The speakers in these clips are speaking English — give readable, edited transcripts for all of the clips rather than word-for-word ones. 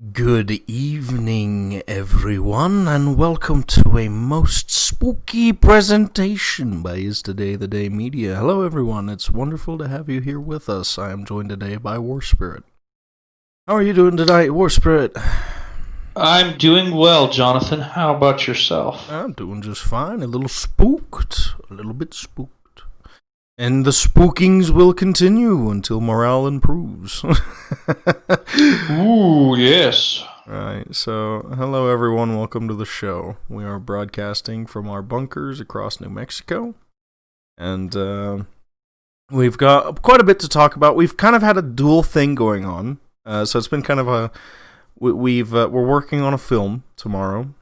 Good evening, everyone, and welcome to a most spooky presentation by Is Today the Day Media. Hello, everyone. It's wonderful to have you here with us. I am joined today by War Spirit. How are you doing tonight, War Spirit? I'm doing well, Jonathan. How about yourself? I'm doing just fine. A little spooked. A little bit spooked. And the spookings will continue until morale improves. Ooh, yes. Alright, so hello everyone, welcome to the show. We are broadcasting from our bunkers across New Mexico. And we've got quite a bit to talk about. We've kind of had a dual thing going on. So it's been kind of a... we're working on a film tomorrow.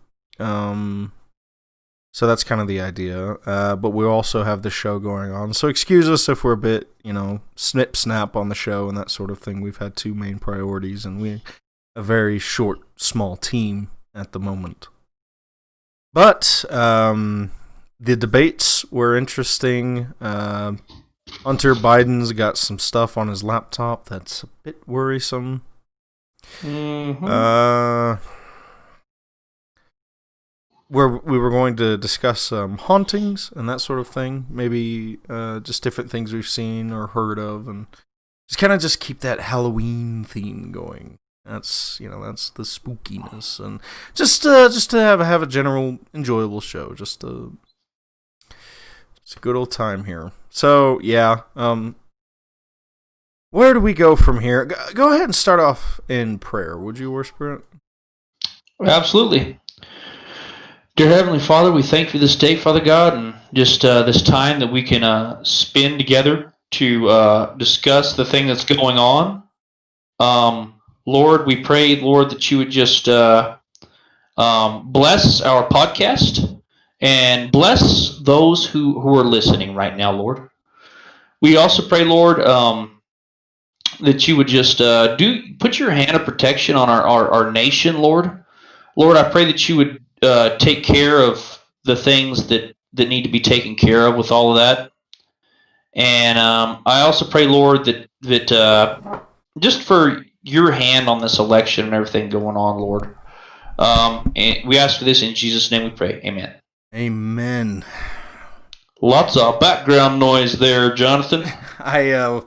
So that's kind of the idea. But we also have the show going on. So excuse us if we're a bit, snip snap on the show and that sort of thing. We've had two main priorities and we're a very short, small team at the moment. But the debates were interesting. Hunter Biden's got some stuff on his laptop that's a bit worrisome. Mm-hmm. Where we were going to discuss hauntings and that sort of thing. Maybe just different things we've seen or heard of, and just keep that Halloween theme going. That's that's the spookiness, and just to have a general enjoyable show. Just a good old time here. So yeah, where do we go from here? Go ahead and start off in prayer, would you, War Spirit? Absolutely. Dear Heavenly Father, we thank you this day, Father God, and just this time that we can spend together to discuss the thing that's going on. Lord, we pray, Lord, that you would just bless our podcast and bless those who are listening right now, Lord. We also pray, Lord, that you would just put your hand of protection on our nation, Lord. Lord, I pray that you would take care of the things that need to be taken care of with all of that. And I also pray, Lord, that just for your hand on this election and everything going on, Lord. And we ask for this in Jesus' name we pray. Amen. Amen. Lots of background noise there, Jonathan. I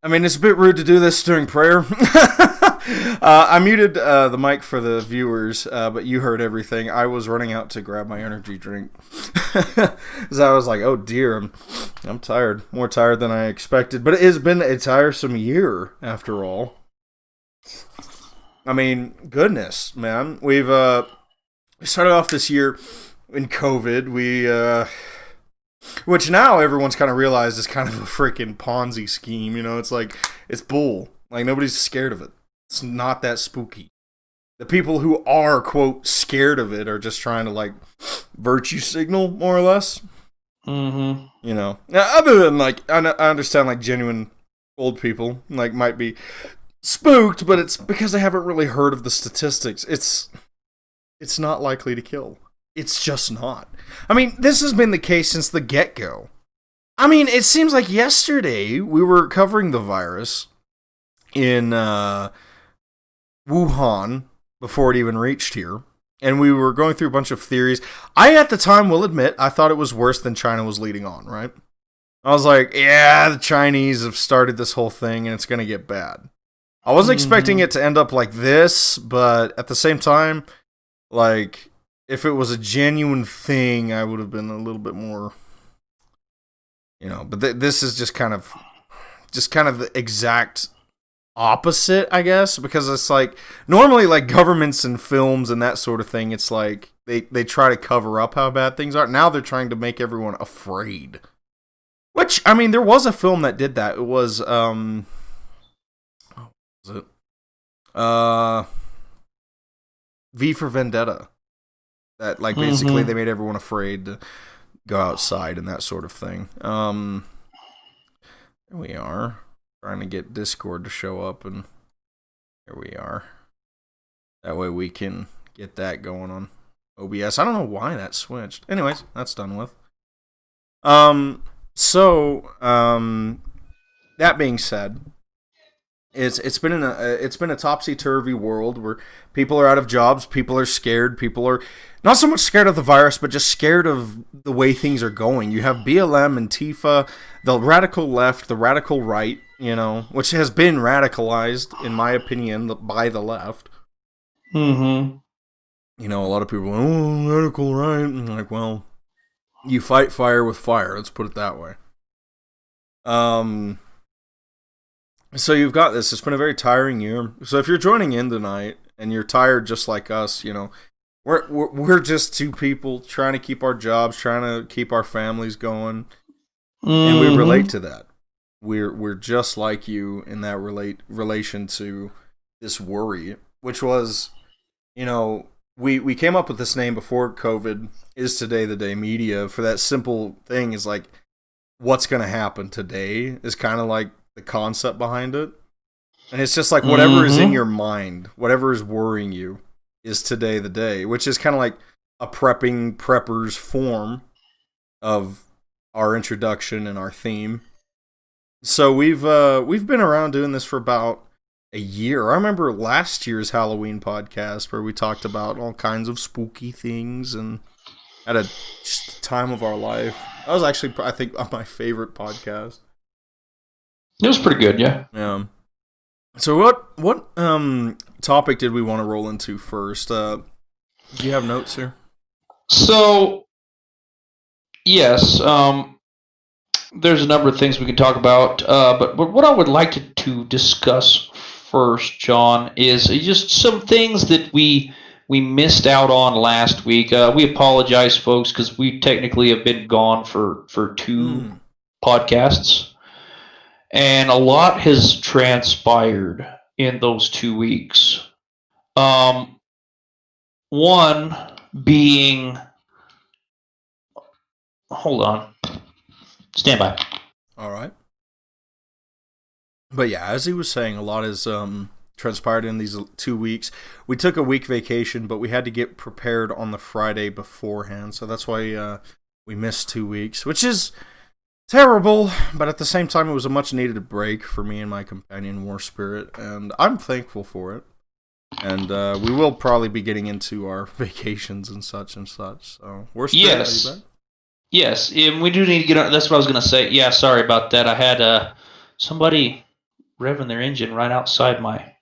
mean, it's a bit rude to do this during prayer. I muted the mic for the viewers, but you heard everything. I was running out to grab my energy drink. Because I was like, oh dear, I'm tired. More tired than I expected. But it has been a tiresome year, after all. I mean, goodness, man. We started off this year in COVID. Which now everyone's kind of realized is kind of a freaking Ponzi scheme, It's like, it's bull. Like, nobody's scared of it. It's not that spooky. The people who are, quote, scared of it are just trying to, like, virtue signal, more or less. Mm-hmm. Now, other than, like, I understand, like, genuine old people, like, might be spooked, but it's because they haven't really heard of the statistics. It's not likely to kill. It's just not. I mean, this has been the case since the get-go. I mean, it seems like yesterday we were covering the virus in Wuhan before it even reached here, and we were going through a bunch of theories. I, at the time, will admit, I thought it was worse than China was leading on, right? I was like, yeah, the Chinese have started this whole thing, and it's going to get bad. I wasn't expecting it to end up like this, but at the same time, like, if it was a genuine thing, I would have been a little bit more, but this is just kind of the exact opposite, I guess, because it's like, normally, like, governments and films and that sort of thing, it's like, they try to cover up how bad things are. Now they're trying to make everyone afraid. Which, I mean, there was a film that did that. It was, what was it? V for Vendetta. That, like, basically they made everyone afraid to go outside and that sort of thing. There we are. Trying to get Discord to show up, and here we are. That way we can get that going on OBS. I don't know why that switched. Anyways, that's done with. That being said, It's been a topsy turvy world where people are out of jobs, people are scared, people are not so much scared of the virus, but just scared of the way things are going. You have BLM and Tifa, the radical left, the radical right, which has been radicalized, in my opinion, by the left. Mm-hmm. A lot of people, radical right, and like, well, you fight fire with fire. Let's put it that way. So you've got this. It's been a very tiring year. So if you're joining in tonight and you're tired just like us, we're just two people trying to keep our jobs, trying to keep our families going, and we relate to that. We're just like you in that relation to this worry, which was, we came up with this name before COVID. Is Today the Day Media, for that simple thing is like, what's going to happen today is kind of like the concept behind it. And it's just like whatever is in your mind, whatever is worrying you, is today the day, which is kind of like a prepper's form of our introduction and our theme. So we've been around doing this for about a year. I remember last year's Halloween podcast where we talked about all kinds of spooky things and had a time of our life. That was actually, I think, my favorite podcast. It was pretty good, yeah. Yeah. So what topic did we want to roll into first? Do you have notes here? So, yes, there's a number of things we can talk about, but what I would like to discuss first, John, is just some things that we missed out on last week. We apologize, folks, because we technically have been gone for two podcasts. And a lot has transpired in those 2 weeks. One being... Hold on. Stand by. All right. But yeah, as he was saying, a lot has transpired in these 2 weeks. We took a week vacation, but we had to get prepared on the Friday beforehand. So that's why we missed 2 weeks, which is... terrible, but at the same time, it was a much-needed break for me and my companion, War Spirit, and I'm thankful for it. And we will probably be getting into our vacations and such. So, War Spirit, yes. Are you back? Yes, and we do need to get on. That's what I was going to say. Yeah, sorry about that. I had somebody revving their engine right outside my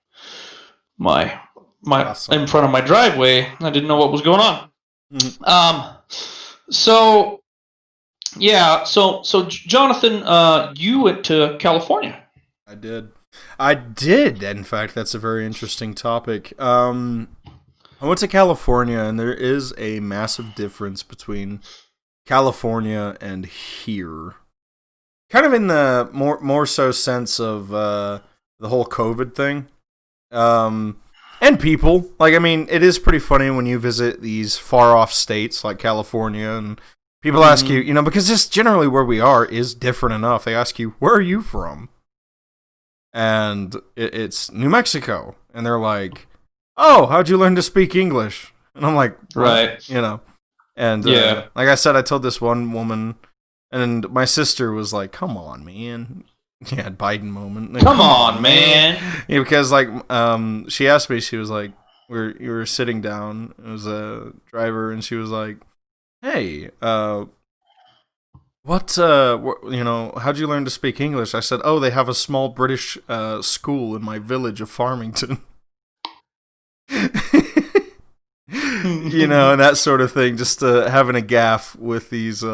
Awesome. in front of my driveway. I didn't know what was going on. Mm-hmm. So... yeah, so Jonathan, you went to California. I did. In fact, that's a very interesting topic. I went to California, and there is a massive difference between California and here. Kind of in the more so sense of the whole COVID thing. And people. Like, I mean, it is pretty funny when you visit these far-off states like California and... people ask you, because just generally where we are is different enough. They ask you, where are you from? And it's New Mexico. And they're like, oh, how'd you learn to speak English? And I'm like, right. And yeah. Like I said, I told this one woman, and my sister was like, come on, man. Yeah, Biden moment. Like, come on, man. Yeah, because like, she asked me, she was like, you were sitting down. It was a driver, and she was like, hey, how'd you learn to speak English? I said, oh, they have a small British school in my village of Farmington. And that sort of thing, just having a gaffe with these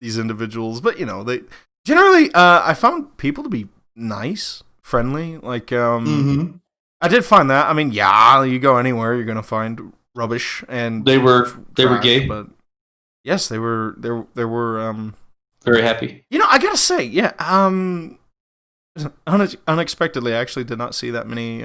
individuals. But, they generally, I found people to be nice, friendly. Like, I did find that. I mean, yeah, you go anywhere, you're going to find rubbish. And they were gay? But yes, they were very happy. I gotta say, yeah, unexpectedly, I actually did not see that many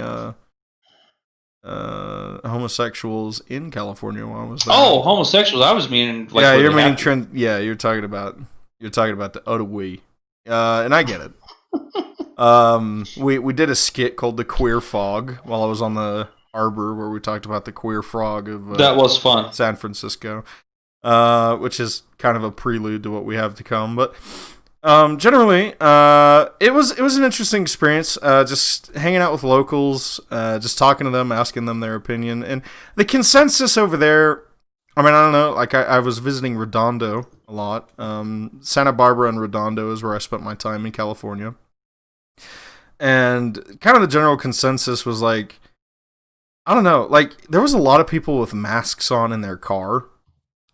homosexuals in California while I was there. Oh, homosexuals! I was meaning like, yeah, you're meaning trend. Yeah, you're talking about the Ottawa, and I get it. We did a skit called the Queer Fog while I was on the Arbor, where we talked about the queer frog of that was fun. San Francisco, which is kind of a prelude to what we have to come. But Generally, it was an interesting experience. Just hanging out with locals, just talking to them, asking them their opinion, and the consensus over there. I mean, I don't know. Like, I was visiting Redondo a lot. Santa Barbara and Redondo is where I spent my time in California, and kind of the general consensus was like, I don't know. Like, there was a lot of people with masks on in their car.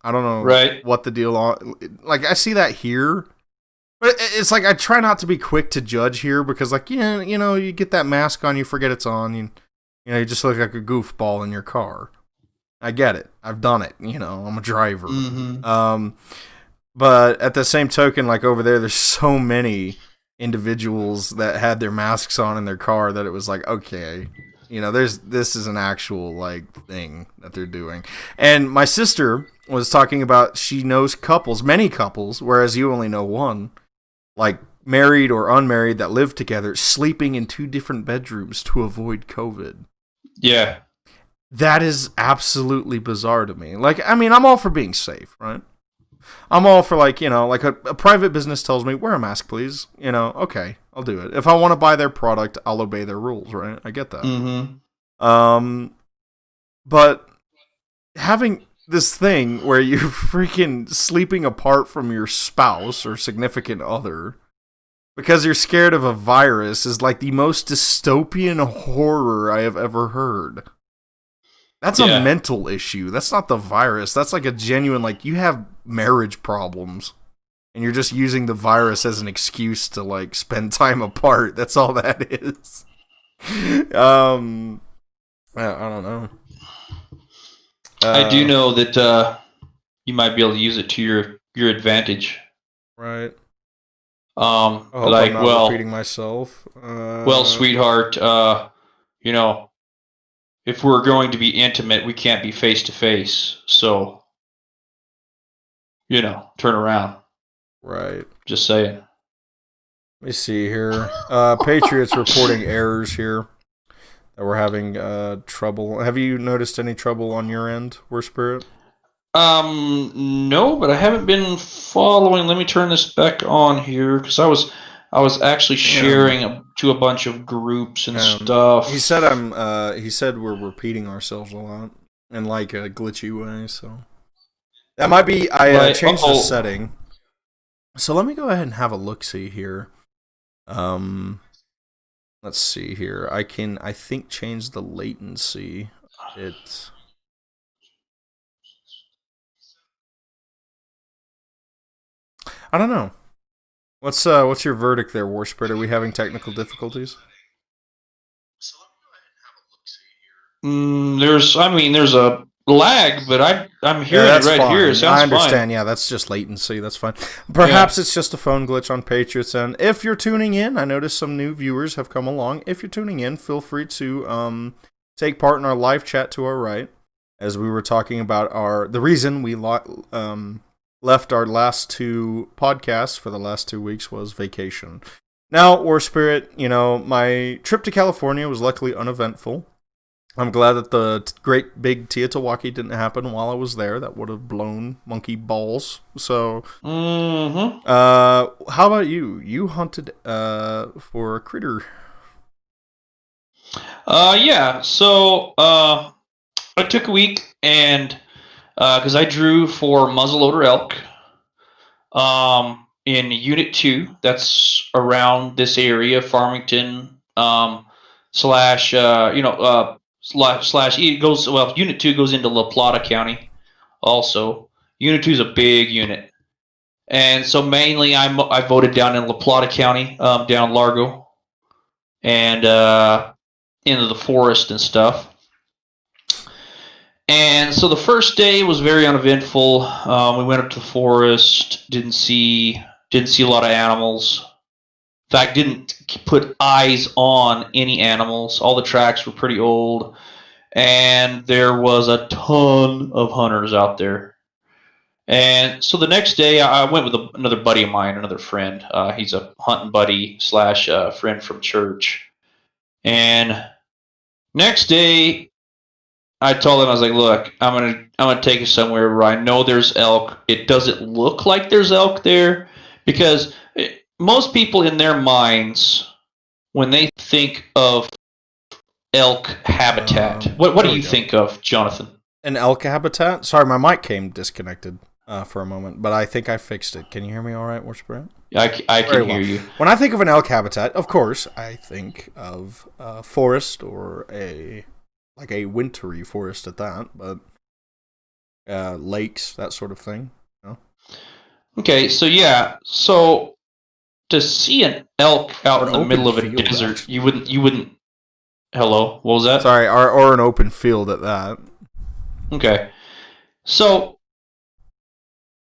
I don't know Right. what the deal on. Like, I see that here. But it's like I try not to be quick to judge here because, like, you get that mask on, you forget it's on, you just look like a goofball in your car. I get it. I've done it. I'm a driver. Mm-hmm. But at the same token, like over there's so many individuals that had their masks on in their car that it was like, okay, this is an actual like thing that they're doing. And my sister was talking about she knows couples, many couples, whereas you only know one, like married or unmarried that live together, sleeping in 2 different bedrooms to avoid COVID. Yeah. That is absolutely bizarre to me. Like, I mean, I'm all for being safe, right? I'm all for, like, like a private business tells me, wear a mask, please. Okay, I'll do it. If I want to buy their product, I'll obey their rules, right? I get that. Mm-hmm. But having this thing where you're freaking sleeping apart from your spouse or significant other because you're scared of a virus is like the most dystopian horror I have ever heard. That's a mental issue. That's not the virus. That's like a genuine, like, you have marriage problems and you're just using the virus as an excuse to, like, spend time apart. That's all that is. I don't know. I do know that you might be able to use it to your advantage. Right. I hope I'm not repeating myself. Sweetheart, if we're going to be intimate, we can't be face to face. So, turn around. Right. Just saying. Let me see here. Patriots reporting errors here. That we're having trouble. Have you noticed any trouble on your end, War Spirit? No, but I haven't been following. Let me turn this back on here because I was actually sharing to a bunch of groups and stuff. He said he said we're repeating ourselves a lot in like a glitchy way. So that might be. I changed the setting. So let me go ahead and have a look-see here. Let's see here. I think, change the latency. I don't know. What's your verdict there, War Spirit? Are we having technical difficulties? There's a lag, but I'm hearing it right fine. here. It sounds I understand. fine. Yeah, that's just latency. That's fine. Perhaps it's just a phone glitch on Patriots end. If you're tuning in, I noticed some new viewers have come along. If you're tuning in, feel free to take part in our live chat to our right, as we were talking about the reason we left our last 2 podcasts for the last 2 weeks was vacation. Now, War Spirit, my trip to California was luckily uneventful. I'm glad that the great big Teotihuacan didn't happen while I was there. That would have blown monkey balls. So, how about you? You hunted for a critter. Yeah. So, I took a week and because I drew for muzzleloader elk in Unit 2. That's around this area, Farmington slash it goes Unit 2 goes into La Plata County. Also, Unit 2 is a big unit, and so mainly I voted down in La Plata County, down Largo, and into the forest and stuff. And so the first day was very uneventful. We went up to the forest, didn't see a lot of animals. In fact, didn't put eyes on any animals. All the tracks were pretty old, and there was a ton of hunters out there. And so the next day, I went with another buddy of mine, another friend. He's a hunting buddy slash friend from church. And next day, I told him, I was like, look, I'm gonna take you somewhere where I know there's elk. It doesn't look like there's elk there because most people in their minds, when they think of elk habitat, what do you think of, Jonathan? An elk habitat? Sorry, my mic came disconnected for a moment, but I think I fixed it. Can you hear me all right, Worship Brent? I can hear you. When I think of an elk habitat, of course, I think of a forest or a wintry forest at that, but lakes, that sort of thing. You know? Okay, so to see an elk out in the middle of a desert, actually. you wouldn't. Hello, what was that? Sorry, or an open field at that. Okay, so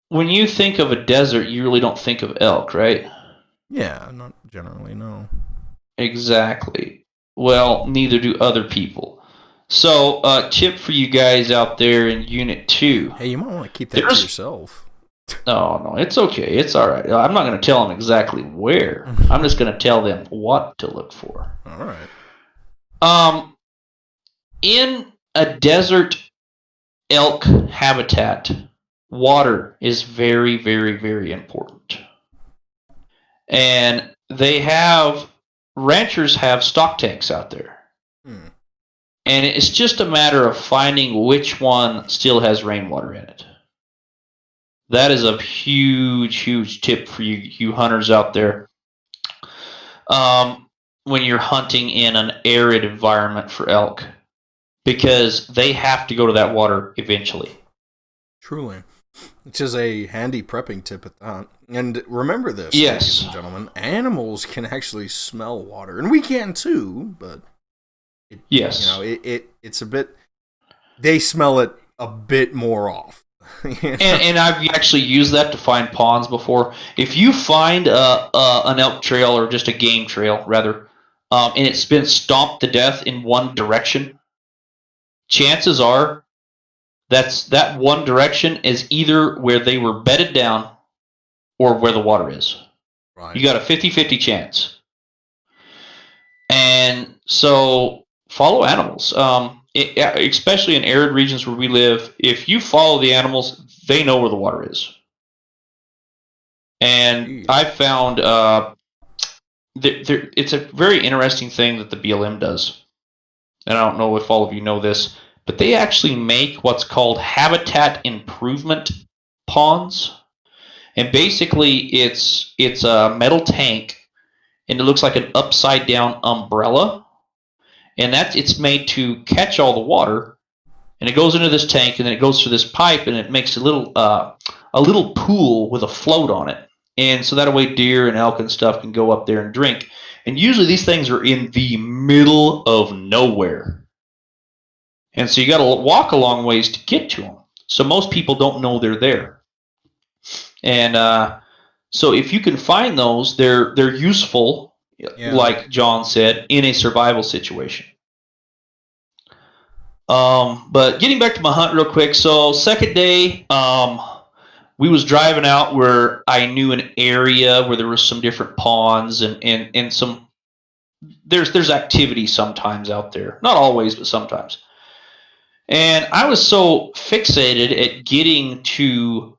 when you think of a desert, you really don't think of elk, right? Yeah, not generally, no. Exactly. Well, neither do other people. So, tip for you guys out there in Unit 2. Hey, you might want to keep that to yourself. No, it's okay. It's all right. I'm not going to tell them exactly where. I'm just going to tell them what to look for. All right. In a desert elk habitat, water is very, very, very important. And ranchers have stock tanks out there. And it's just a matter of finding which one still has rainwater in it. That is a huge, huge tip for you hunters out there. When you're hunting in an arid environment for elk, because they have to go to that water eventually. Truly. Which is a handy prepping tip at that. And remember this, yes, ladies and gentlemen, animals can actually smell water. And we can too, but yes, it's a bit, they smell it a bit more off. You know? and I've actually used that to find ponds before. If you find an elk trail, or just a game trail rather, and it's been stomped to death in one direction, chances are that one direction is either where they were bedded down or where the water is. Right. You got a 50-50 chance. And so follow animals. Especially in arid regions where we live, if you follow the animals, they know where the water is. And I found it's a very interesting thing that the BLM does. And I don't know if all of you know this, but they actually make what's called habitat improvement ponds. And basically it's a metal tank, and it looks like an upside down umbrella. And it's made to catch all the water, and it goes into this tank, and then it goes through this pipe, and it makes a little pool with a float on it. And so that way deer and elk and stuff can go up there and drink. And usually these things are in the middle of nowhere. And so you got to walk a long ways to get to them. So most people don't know they're there. And so if you can find those, they're useful. Yeah. Like John said, in a survival situation. But getting back to my hunt real quick. So second day, we was driving out where I knew an area where there was some different ponds and some there's activity sometimes out there. Not always, but sometimes. And I was so fixated at getting to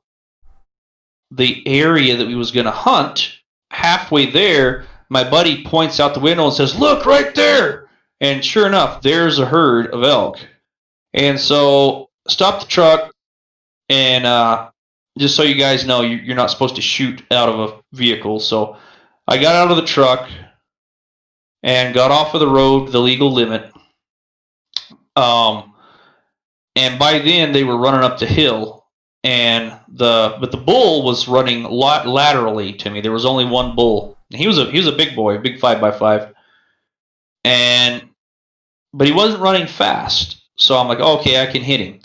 the area that we was going to hunt. Halfway there, my buddy points out the window and says, "Look right there." And sure enough, there's a herd of elk. And so stop the truck, and just so you guys know, you're not supposed to shoot out of a vehicle. So I got out of the truck and got off of the road, the legal limit. And by then they were running up the hill, but the bull was running laterally to me. There was only one bull. He was a big boy, big 5x5, but he wasn't running fast. So I'm like, okay, I can hit him.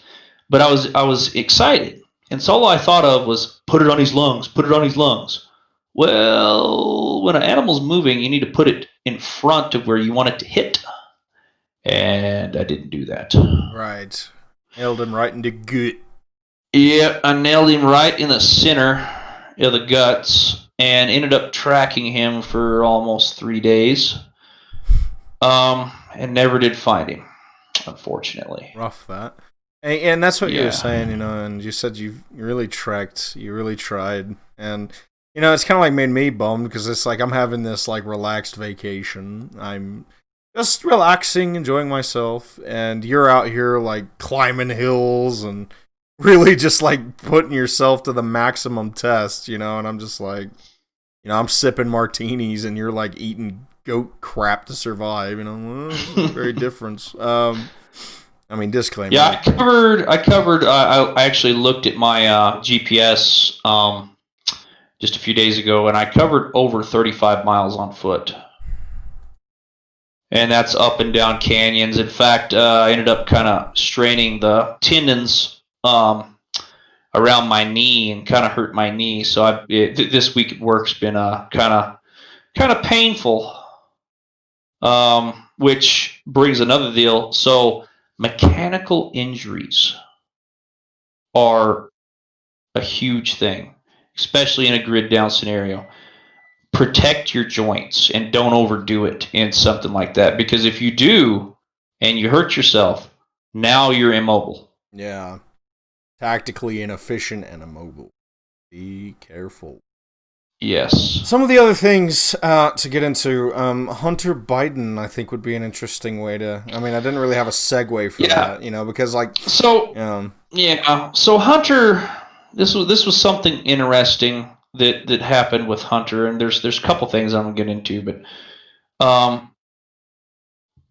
But I was excited, and so all I thought of was put it on his lungs, put it on his lungs. Well, when an animal's moving, you need to put it in front of where you want it to hit, and I didn't do that. Right, nailed him right in the gut. Yeah, I nailed him right in the center of the guts. And ended up tracking him for almost 3 days, and never did find him, unfortunately. Rough that. And that's what you were saying, and you said you really trekked, you really tried, and It's kind of like made me bummed because it's like I'm having this like relaxed vacation. I'm just relaxing, enjoying myself, and you're out here like climbing hills and really just like putting yourself to the maximum test, and I'm just like, I'm sipping martinis and you're like eating goat crap to survive, well, it's very different. Disclaimer. Yeah, I actually looked at my GPS just a few days ago, and I covered over 35 miles on foot. And that's up and down canyons. In fact, I ended up kind of straining the tendons around my knee and kind of hurt my knee. So this week at work's been kind of painful, which brings another deal. So mechanical injuries are a huge thing, especially in a grid down scenario. Protect your joints and don't overdo it in something like that, because if you do and you hurt yourself, now you're immobile. Yeah. Tactically inefficient and immobile. Be careful. Yes. Some of the other things to get into, Hunter Biden, I think, would be an interesting way to. I didn't really have a segue for that, because like. So yeah. So Hunter, this was something interesting that happened with Hunter, and there's a couple things I'm gonna get into, but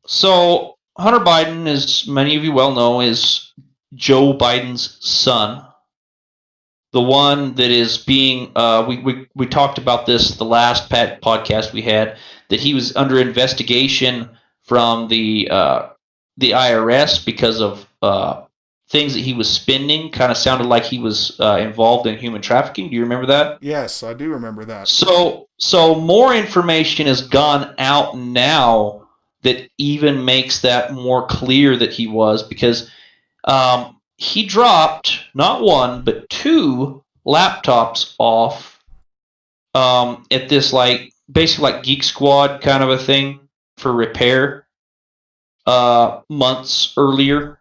so Hunter Biden, as many of you well know, is Joe Biden's son. The one that is being, we talked about this the last podcast we had, that he was under investigation from the IRS because of things that he was spending. Kind of sounded like he was involved in human trafficking. Do you remember that? Yes, I do remember that. So more information has gone out now that even makes that more clear that he was, because he dropped not one but two laptops off at this basically like Geek Squad kind of a thing for repair months earlier.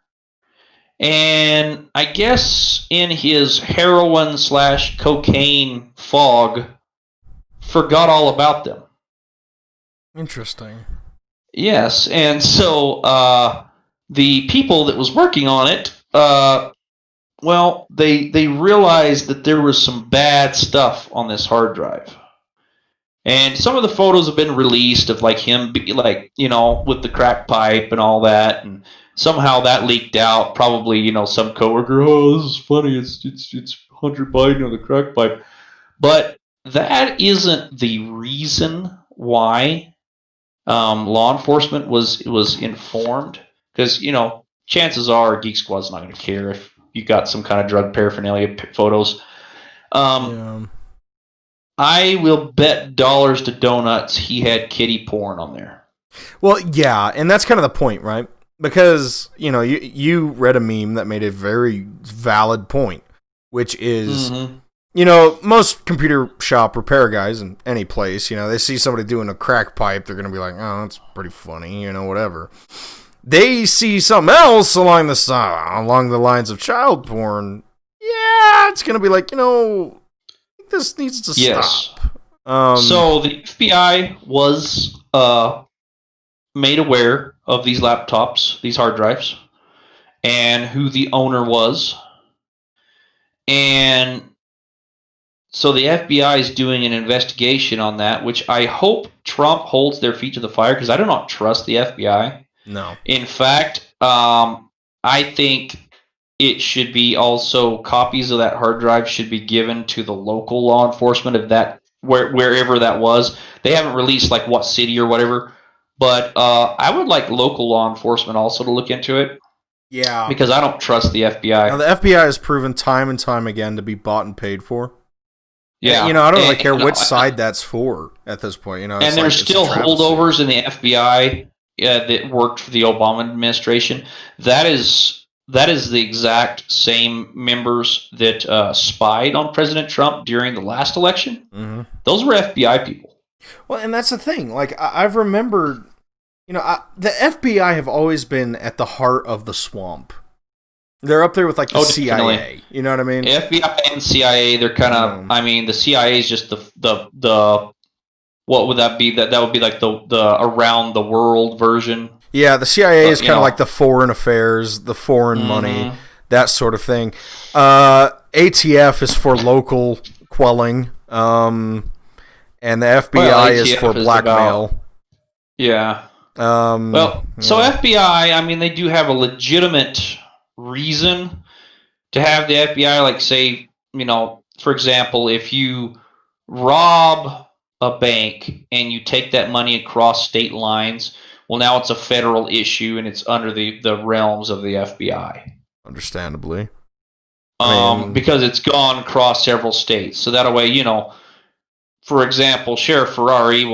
And I guess in his heroin / cocaine fog, forgot all about them. Interesting. Yes, and so the people that was working on it, they realized that there was some bad stuff on this hard drive. And some of the photos have been released of like him, with the crack pipe and all that, and somehow that leaked out. Probably, some coworker, oh, this is funny. It's Hunter Biden on the crack pipe, but that isn't the reason why law enforcement was informed. Because chances are Geek Squad's not going to care if you got some kind of drug paraphernalia photos. Yeah. I will bet dollars to donuts he had kiddie porn on there. Well, yeah, and that's kind of the point, right? Because, you read a meme that made a very valid point, which is, most computer shop repair guys in any place, they see somebody doing a crack pipe, they're going to be like, oh, that's pretty funny, whatever. They see something else along the lines of child porn, yeah, it's going to be like, this needs to stop. So the FBI was made aware of these laptops, these hard drives, and who the owner was. And so the FBI is doing an investigation on that, which I hope Trump holds their feet to the fire, because I do not trust the FBI. No. In fact, I think it should be also copies of that hard drive should be given to the local law enforcement of that, wherever that was. They haven't released like what city or whatever, but I would like local law enforcement also to look into it. Yeah. Because I don't trust the FBI. Now, the FBI has proven time and time again to be bought and paid for. Yeah. I don't really care which side that's for at this point. And there's still holdovers in the FBI that worked for the Obama administration. That is the exact same members that spied on President Trump during the last election. Mm-hmm. Those were FBI people. Well, and that's the thing. Like, I've remembered, the FBI have always been at the heart of the swamp. They're up there with like the definitely. CIA. You know what I mean? FBI and CIA, they're kind of. I mean, the CIA is just the what would that be? That would be like the around the world version. Yeah, the CIA is kind of like the foreign affairs, the foreign money, that sort of thing. ATF is for local quelling, and the FBI is for blackmail. Yeah. So FBI, I mean, they do have a legitimate reason to have the FBI. Like, say, for example, if you rob a bank and you take that money across state lines, well, now it's a federal issue and it's under the realms of the FBI. Understandably. Because it's gone across several states. So that way, for example, Sheriff Ferrari,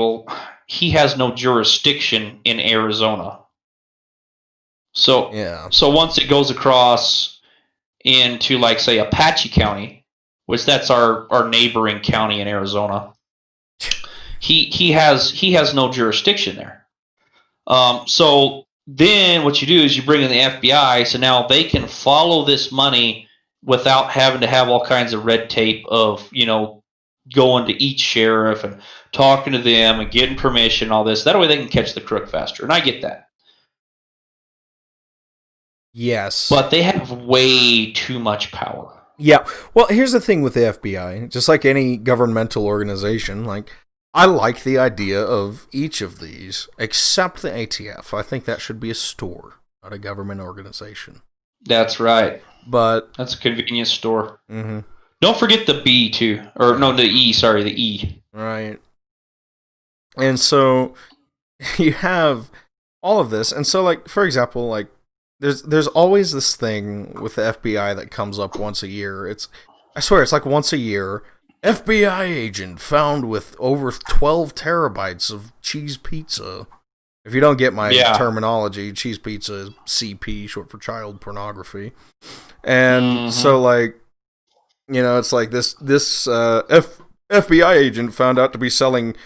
he has no jurisdiction in Arizona. So once it goes across into, like, say, Apache County, which that's our neighboring county in Arizona, he has no jurisdiction there. So then what you do is you bring in the FBI, so now they can follow this money without having to have all kinds of red tape of, going to each sheriff and talking to them and getting permission and all this. That way they can catch the crook faster. And I get that. Yes. But they have way too much power. Yeah. Well, here's the thing with the FBI. Just like any governmental organization, like, I like the idea of each of these, except the ATF. I think that should be a store, not a government organization. That's right. But that's a convenience store. Mm-hmm. Don't forget the B, too. Or, no, the E. Sorry, the E. Right. And so you have all of this. And so, like, for example, like, there's always this thing with the FBI that comes up once a year. I swear, it's like once a year. FBI agent found with over 12 terabytes of cheese pizza. If you don't get my terminology, cheese pizza is CP, short for child pornography. And so, like, it's like this FBI agent found out to be selling,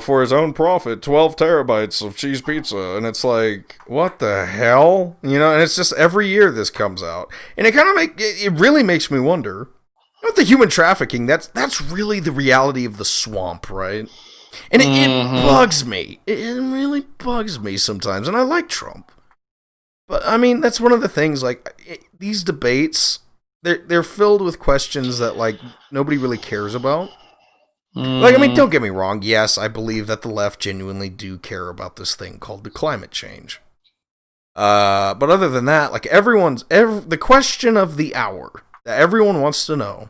for his own profit, 12 terabytes of cheese pizza. And it's like, what the hell? And it's just every year this comes out. And it really makes me wonder, with the human trafficking, that's really the reality of the swamp, right? And it bugs me. It really bugs me sometimes. And I like Trump. But, I mean, that's one of the things, like, these debates, they're filled with questions that, like, nobody really cares about. Like, I mean, don't get me wrong. Yes, I believe that the left genuinely do care about this thing called the climate change. But other than that, like, the question of the hour that everyone wants to know,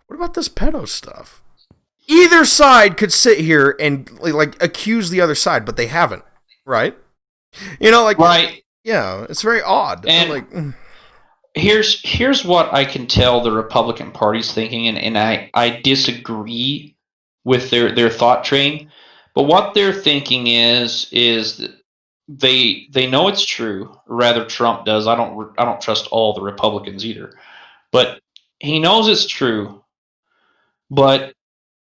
what about this pedo stuff? Either side could sit here and, like, accuse the other side, but they haven't, right? Right. Yeah, it's very odd. And like, here's what I can tell the Republican Party's thinking, and I disagree with their thought train. But what they're thinking is that they know it's true. Rather, Trump does. I don't trust all the Republicans either. But he knows it's true. But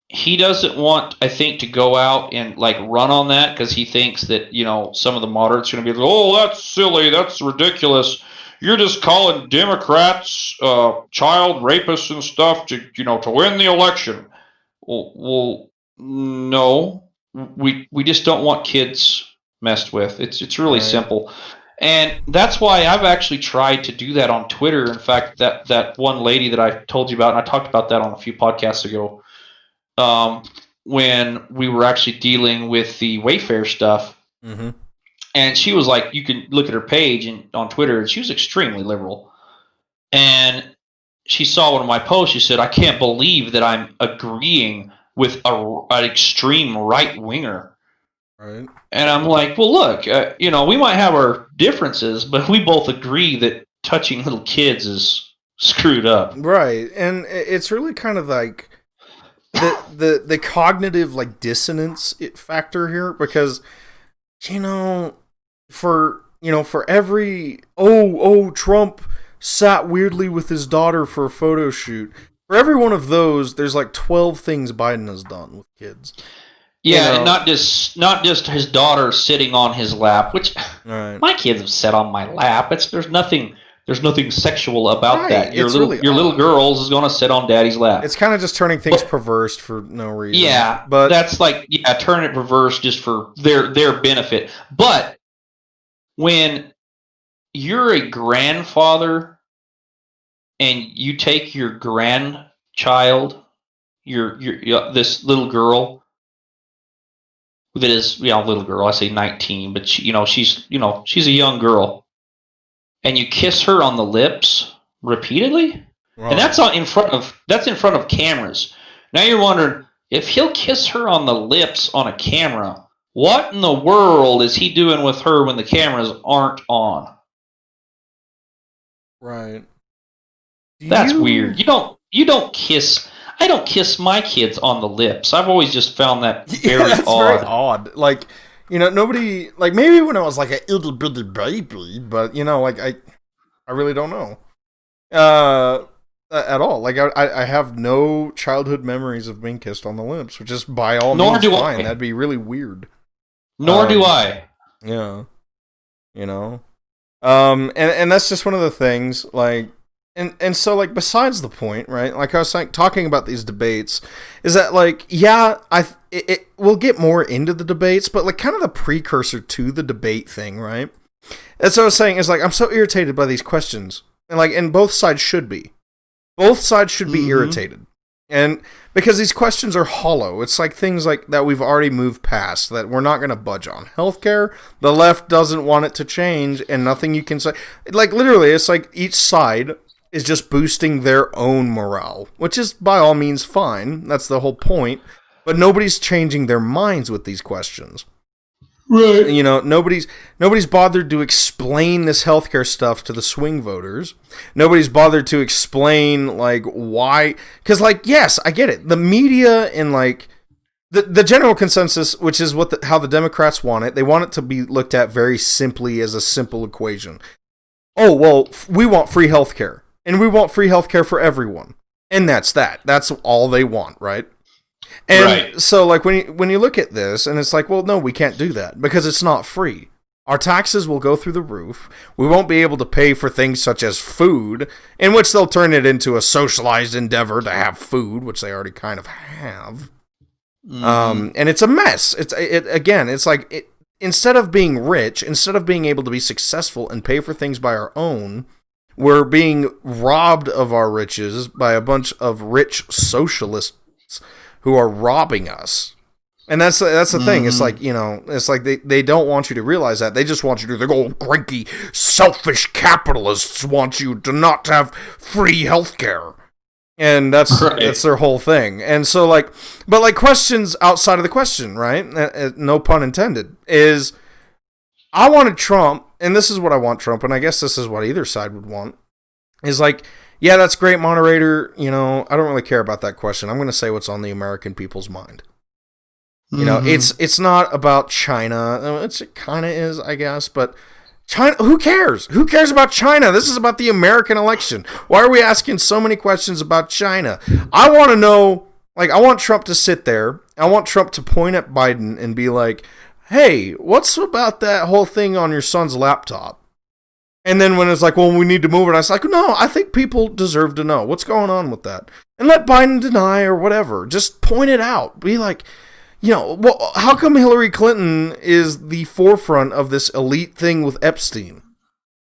he doesn't want, I think, to go out and, like, run on that because he thinks that, some of the moderates are going to be like, oh, that's silly, that's ridiculous. You're just calling Democrats child rapists and stuff to win the election. Well, no, we just don't want kids messed with. It's really simple. And that's why I've actually tried to do that on Twitter. In fact, that one lady that I told you about, and I talked about that on a few podcasts ago, when we were actually dealing with the Wayfair stuff. Mm-hmm. And she was like, you can look at her page on Twitter, and she was extremely liberal. And she saw one of my posts. She said, I can't believe that I'm agreeing with an extreme right-winger. Right. And I'm like, well, look, we might have our differences, but we both agree that touching little kids is screwed up. Right. And it's really kind of like the cognitive, like, dissonance factor here, because, for every, Trump sat weirdly with his daughter for a photo shoot, for every one of those, there's like 12 things Biden has done with kids. Yeah, and not just his daughter sitting on his lap, which my kids have sat on my lap. There's nothing There's nothing sexual about that. Your little girls is going to sit on daddy's lap. It's kind of just turning things perverse for no reason. Yeah, but that's like turning it perverse just for their benefit. But when you're a grandfather and you take your grandchild, your this little girl that is little girl. I say 19, but she's a young girl. And you kiss her on the lips repeatedly, right. And that's in front of cameras. Now you're wondering if he'll kiss her on the lips on a camera, what in the world is he doing with her when the cameras aren't on? Right. That's weird. You don't kiss. I don't kiss my kids on the lips. I've always just found that very that's odd. Very odd. Like. Nobody, like, maybe when I was like a little bitty baby, but, like, I really don't know. At all. Like, I have no childhood memories of being kissed on the lips, which is by all means fine. That'd be really weird. Nor do I. Yeah. And that's just one of the things, like, and so, like, besides the point, right, like I was like, talking about these debates, is that, like, we'll get more into the debates, but, like, kind of the precursor to the debate thing, right? That's what I was saying, is, like, I'm so irritated by these questions, and both sides should be. Both sides should be irritated. And because these questions are hollow. It's like things like that we've already moved past, that we're not going to budge on. Healthcare, the left doesn't want it to change, and nothing you can say. Like, literally, it's like each side is just boosting their own morale, which is by all means fine. That's the whole point. But nobody's changing their minds with these questions. Right. Nobody's bothered to explain this healthcare stuff to the swing voters. Nobody's bothered to explain, like, why. Because, like, yes, I get it. The media and, like, the general consensus, which is how the Democrats want it, they want it to be looked at very simply as a simple equation. Oh, well, we want free healthcare. And we want free healthcare for everyone. And that's that. That's all they want, right? And right. So, like, when you look at this, and it's like, well, no, we can't do that, because it's not free. Our taxes will go through the roof. We won't be able to pay for things such as food, in which they'll turn it into a socialized endeavor to have food, which they already kind of have. Mm-hmm. And it's a mess. It's like, instead of being rich, instead of being able to be successful and pay for things by our own, we're being robbed of our riches by a bunch of rich socialists who are robbing us. And that's the thing. It's like, it's like they don't want you to realize that. They just want you to think, oh, cranky, selfish capitalists want you to not have free healthcare. And that's their whole thing. And so, like, but, like, questions outside of the question, right? No pun intended, is I wanted Trump, and this is what I want Trump, and I guess this is what either side would want, is like, yeah, that's great, moderator, I don't really care about that question. I'm going to say what's on the American people's mind. It's not about China. It kind of is, I guess, but China, who cares? Who cares about China? This is about the American election. Why are we asking so many questions about China? I want to know, like, I want Trump to sit there. I want Trump to point at Biden and be like, hey, what's about that whole thing on your son's laptop? And then when it's like, well, we need to move it, I was like, no, I think people deserve to know what's going on with that. And let Biden deny or whatever. Just point it out. Be like, well, how come Hillary Clinton is the forefront of this elite thing with Epstein?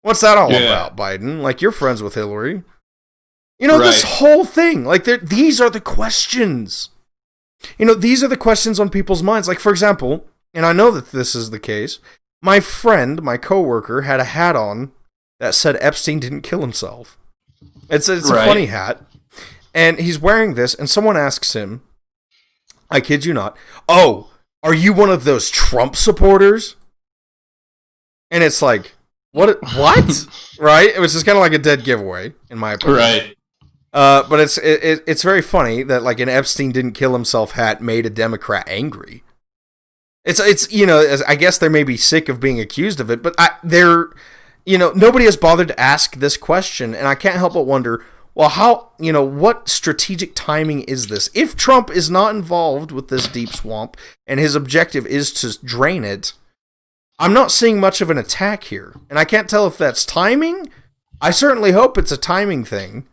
What's that all about, Biden? Like, you're friends with Hillary. This whole thing. Like, these are the questions. These are the questions on people's minds. Like, for example, and I know that this is the case, my friend, my coworker, had a hat on that said Epstein didn't kill himself. It's a funny hat. And he's wearing this, and someone asks him, I kid you not, oh, are you one of those Trump supporters? And it's like, what? Right? It was just kind of like a dead giveaway, in my opinion. Right. But it's very funny that, like, an Epstein didn't kill himself hat made a Democrat angry. It's I guess they may be sick of being accused of it, but nobody has bothered to ask this question, and I can't help but wonder, well, how, what strategic timing is this? If Trump is not involved with this deep swamp, and his objective is to drain it, I'm not seeing much of an attack here. And I can't tell if that's timing. I certainly hope it's a timing thing,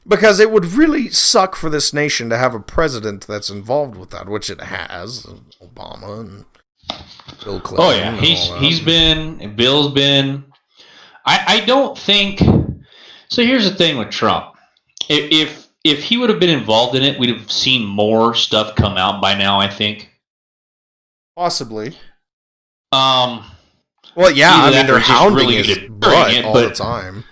because it would really suck for this nation to have a president that's involved with that, which it has. Obama and Bill Clinton. Oh yeah, Bill's been. I don't think. So here's the thing with Trump. If he would have been involved in it, we'd have seen more stuff come out by now, I think. Possibly. Well, yeah, I mean, they're hounding his butt all the time.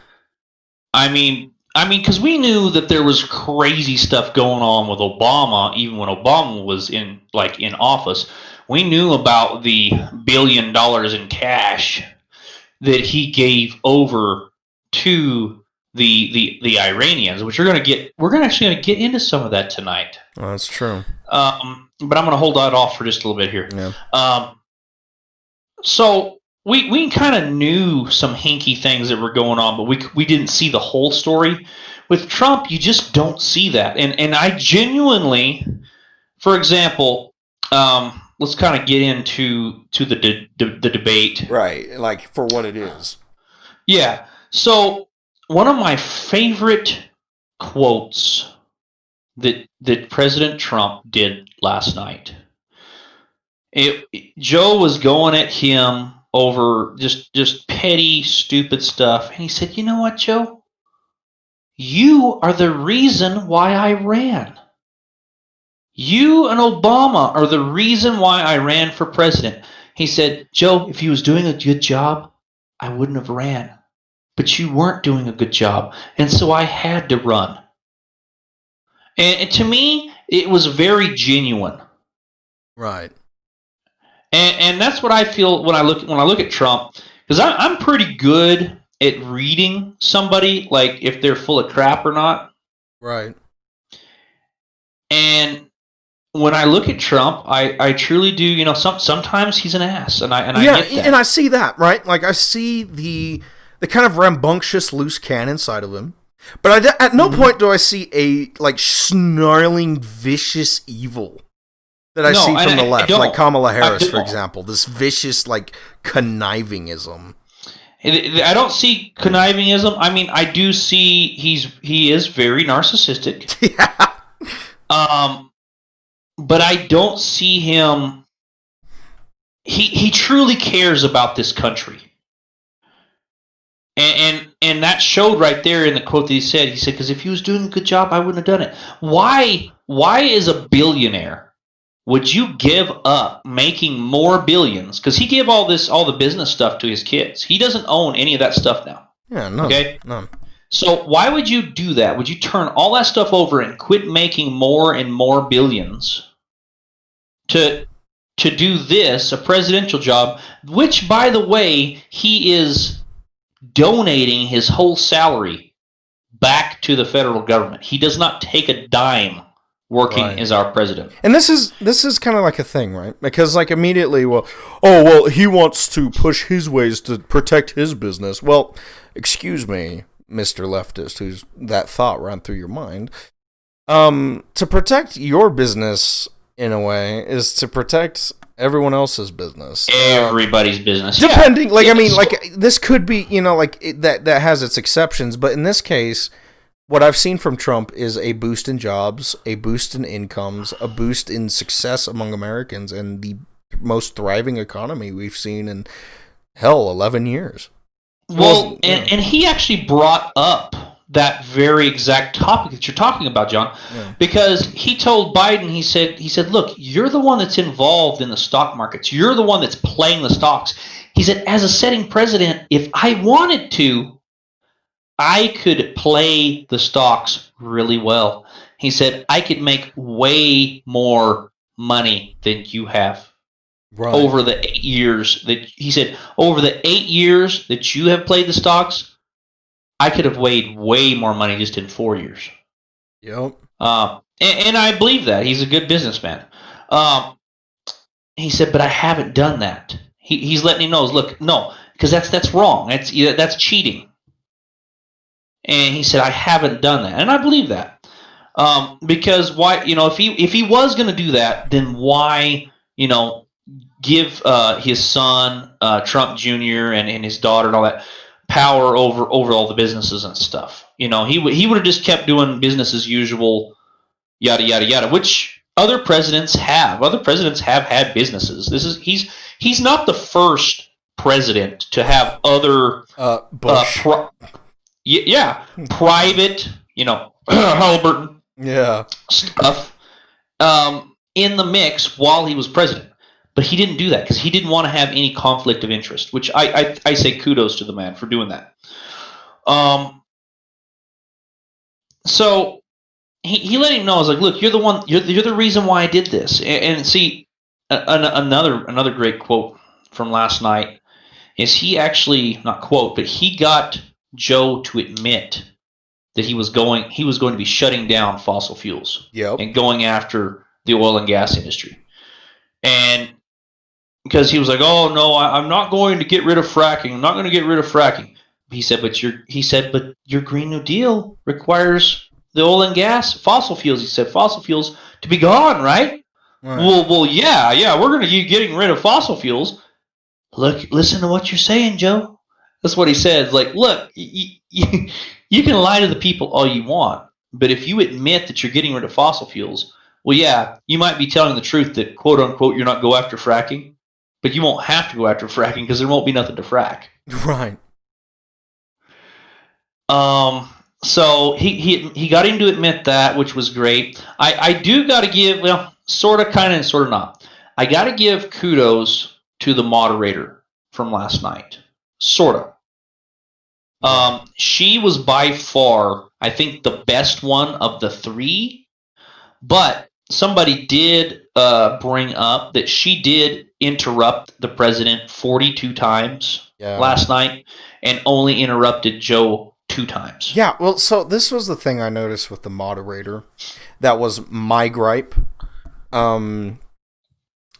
I mean, because we knew that there was crazy stuff going on with Obama, even when Obama was in office. We knew about the $1 billion in cash that he gave over to the Iranians, which we're actually gonna get into some of that tonight. Oh, that's true. But I'm gonna hold that off for just a little bit here. Yeah. So we kind of knew some hinky things that were going on, but we didn't see the whole story. With Trump, you just don't see that, and I genuinely, for example, let's kind of get into the debate, right? Like for what it is. Yeah. So one of my favorite quotes that President Trump did last night. Joe was going at him over just petty, stupid stuff, and he said, "You know what, Joe? You are the reason why I ran. You and Obama are the reason why I ran for president." He said, "Joe, if he was doing a good job, I wouldn't have ran. But you weren't doing a good job, and so I had to run." And to me, it was very genuine. Right. And that's what I feel when I look at Trump, because I'm pretty good at reading somebody, like if they're full of crap or not. Right. And when I look at Trump, I truly do. Sometimes he's an ass, and I get that. And I see that, right? Like I see the kind of rambunctious loose cannon side of him, but at no point do I see a snarling, vicious evil that I see from the left, like Kamala Harris, for example. This vicious, connivingism. I don't see connivingism. I mean, I do see he is very narcissistic. Yeah. But I don't see him. He truly cares about this country. And that showed right there in the quote that he said. He said, "Because if he was doing a good job, I wouldn't have done it." Why is a billionaire? Would you give up making more billions? Because he gave all the business stuff to his kids. He doesn't own any of that stuff now. Yeah, no. Okay? No. So why would you do that? Would you turn all that stuff over and quit making more and more billions to do this, a presidential job, which, by the way, he is donating his whole salary back to the federal government. He does not take a dime working as our president. And this is kind of like a thing, right? Because immediately, he wants to push his ways to protect his business. Well, excuse me, Mr. Leftist, who's that thought ran through your mind. To protect your business, in a way, is to protect everyone else's business. Everybody's business. Depending, this could be, that has its exceptions, but in this case, what I've seen from Trump is a boost in jobs, a boost in incomes, a boost in success among Americans, and the most thriving economy we've seen in, 11 years. Well, and he actually brought up that very exact topic that you're talking about, John, because he told Biden, he said, "Look, you're the one that's involved in the stock markets. You're the one that's playing the stocks." He said, "As a sitting president, if I wanted to, I could play the stocks really well." He said, "I could make way more money than you have." Right. Over the 8 years that you have played the stocks, I could have made way more money just in 4 years. Yep. And I believe that. He's a good businessman. He said, "But I haven't done that." He's letting him know, look, no, because that's wrong. That's cheating. And he said, "I haven't done that," and I believe that. Because why? If he was going to do that, then why? Give his son Trump Jr. and his daughter and all that power over all the businesses and stuff. He would have just kept doing business as usual, yada yada yada. Which other presidents have. Other presidents have had businesses. He's not the first president to have other Bush. Private, Halliburton, stuff in the mix while he was president. But he didn't do that because he didn't want to have any conflict of interest, which I say kudos to the man for doing that. So he let him know. I was like, look, you're the one. You're the reason why I did this. And see, another great quote from last night is he actually, not quote, but he got Joe to admit that he was going to be shutting down fossil fuels and going after the oil and gas industry. And because he was like, oh no, I'm not going to get rid of fracking. I'm not going to get rid of fracking. He said, but your Green New Deal requires the oil and gas, fossil fuels. He said fossil fuels to be gone, right? Well, yeah, we're going to be getting rid of fossil fuels. Look, listen to what you're saying, Joe. That's what he said. Like, look, you can lie to the people all you want, but if you admit that you're getting rid of fossil fuels, well, yeah, you might be telling the truth that, quote unquote, you're not go after fracking, but you won't have to go after fracking because there won't be nothing to frack. Right. So he got him to admit that, which was great. I do got to give, well, sort of, kind of, and sort of not. I got to give kudos to the moderator from last night. Sort of. She was by far, I think, the best one of the three, but somebody did bring up that she did interrupt the president 42 times last night and only interrupted Joe 2 times. Yeah, well, so this was the thing I noticed with the moderator. That was my gripe.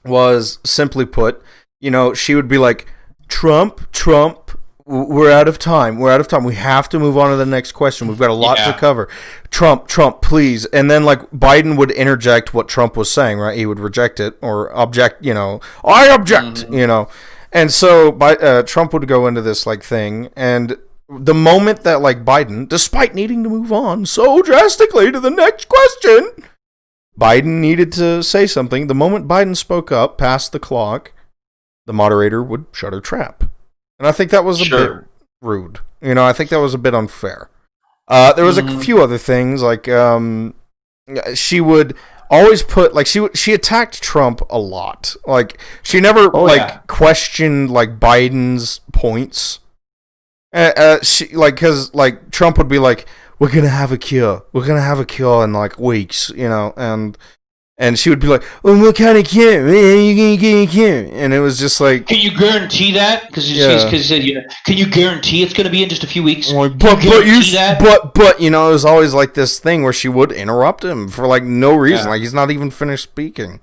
Was simply put, she would be like, Trump, we're out of time. We have to move on to the next question. We've got a lot to cover. Trump, please. And then, like, Biden would interject what Trump was saying, right? He would reject it or object, I object, And so Trump would go into this, like, thing. And the moment that, like, Biden, despite needing to move on so drastically to the next question, Biden needed to say something. The moment Biden spoke up past the clock, the moderator would shut her trap. And I think that was a bit rude. I think that was a bit unfair. There was a few other things, like she would always put, like, she attacked Trump a lot. Like, she never questioned, like, Biden's points. She, like, because, like, Trump would be like, we're gonna have a cure in, like, weeks, and she would be like, "Oh, what kind of cure? You gonna get a cure?" And it was just like, "Can you guarantee that?" Because she said, "Can you guarantee it's gonna be in just a few weeks?" Like, but it was always like this thing where she would interrupt him for, like, no reason, like he's not even finished speaking,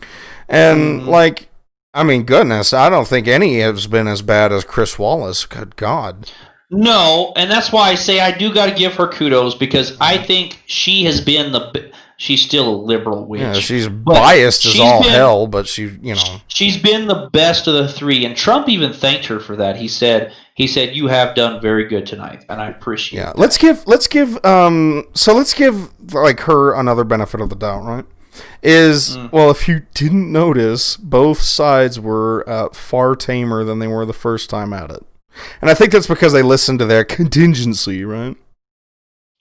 and like, I mean, goodness, I don't think any has been as bad as Chris Wallace. Good God. No, and that's why I say I do got to give her kudos, because I think she has been she's still a liberal witch. Yeah, she's biased as all hell, but she's been the best of the three, and Trump even thanked her for that. He said, "You have done very good tonight," and I appreciate it. Let's give like her another benefit of the doubt, right? Well, if you didn't notice, both sides were far tamer than they were the first time at it. And I think that's because they listened to their contingency, right?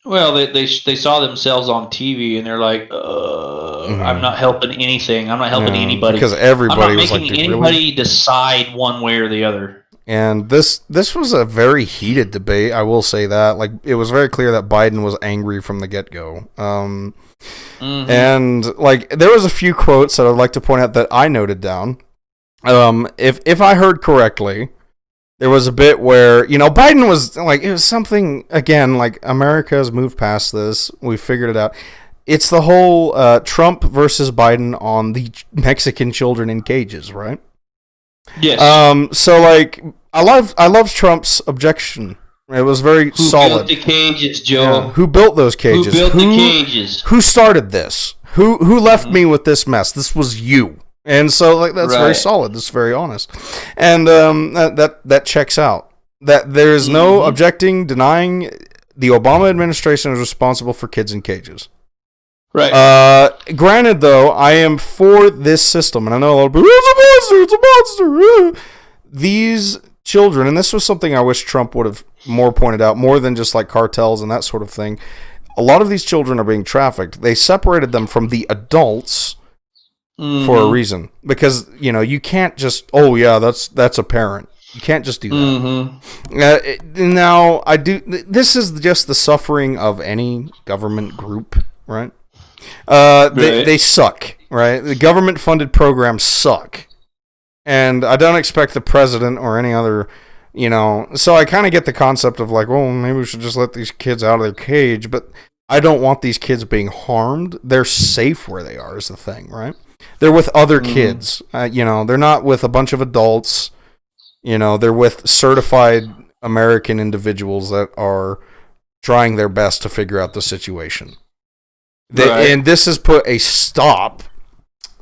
Well, they saw themselves on TV, and they're like, I'm not helping anything. I'm not helping anybody. Because everybody was like, I'm not making anybody decide one way or the other. And this was a very heated debate, I will say that. Like, it was very clear that Biden was angry from the get-go. And, like, there was a few quotes that I'd like to point out that I noted down. If I heard correctly, there was a bit where, Biden was, like, it was something, again, like, America has moved past this. We figured it out. It's the whole Trump versus Biden on the Mexican children in cages, right? Yes. So, like, I love Trump's objection. It was very solid. Who built the cages, Joe? Yeah. Who built those cages? Who built the cages? Who started this? Who left me with this mess? This was you. And so, like, that's very solid. That's very honest, and that checks out. that there is no objecting, denying the Obama administration is responsible for kids in cages. Right. Granted, though, I am for this system, and I know a lot of people, it's a monster. These children, and this was something I wish Trump would have more pointed out, more than just like cartels and that sort of thing. A lot of these children are being trafficked. They separated them from the adults for a reason, because you can't just that's a parent. You can't just do that. Now this is just the suffering of any government group, right? They suck, right? The government funded programs suck, and I don't expect the president or any other, so I kind of get the concept of like, well, maybe we should just let these kids out of their cage, but I don't want these kids being harmed. They're safe where they are is the thing, right? They're with other kids. They're not with a bunch of adults. They're with certified American individuals that are trying their best to figure out the situation. And this has put a stop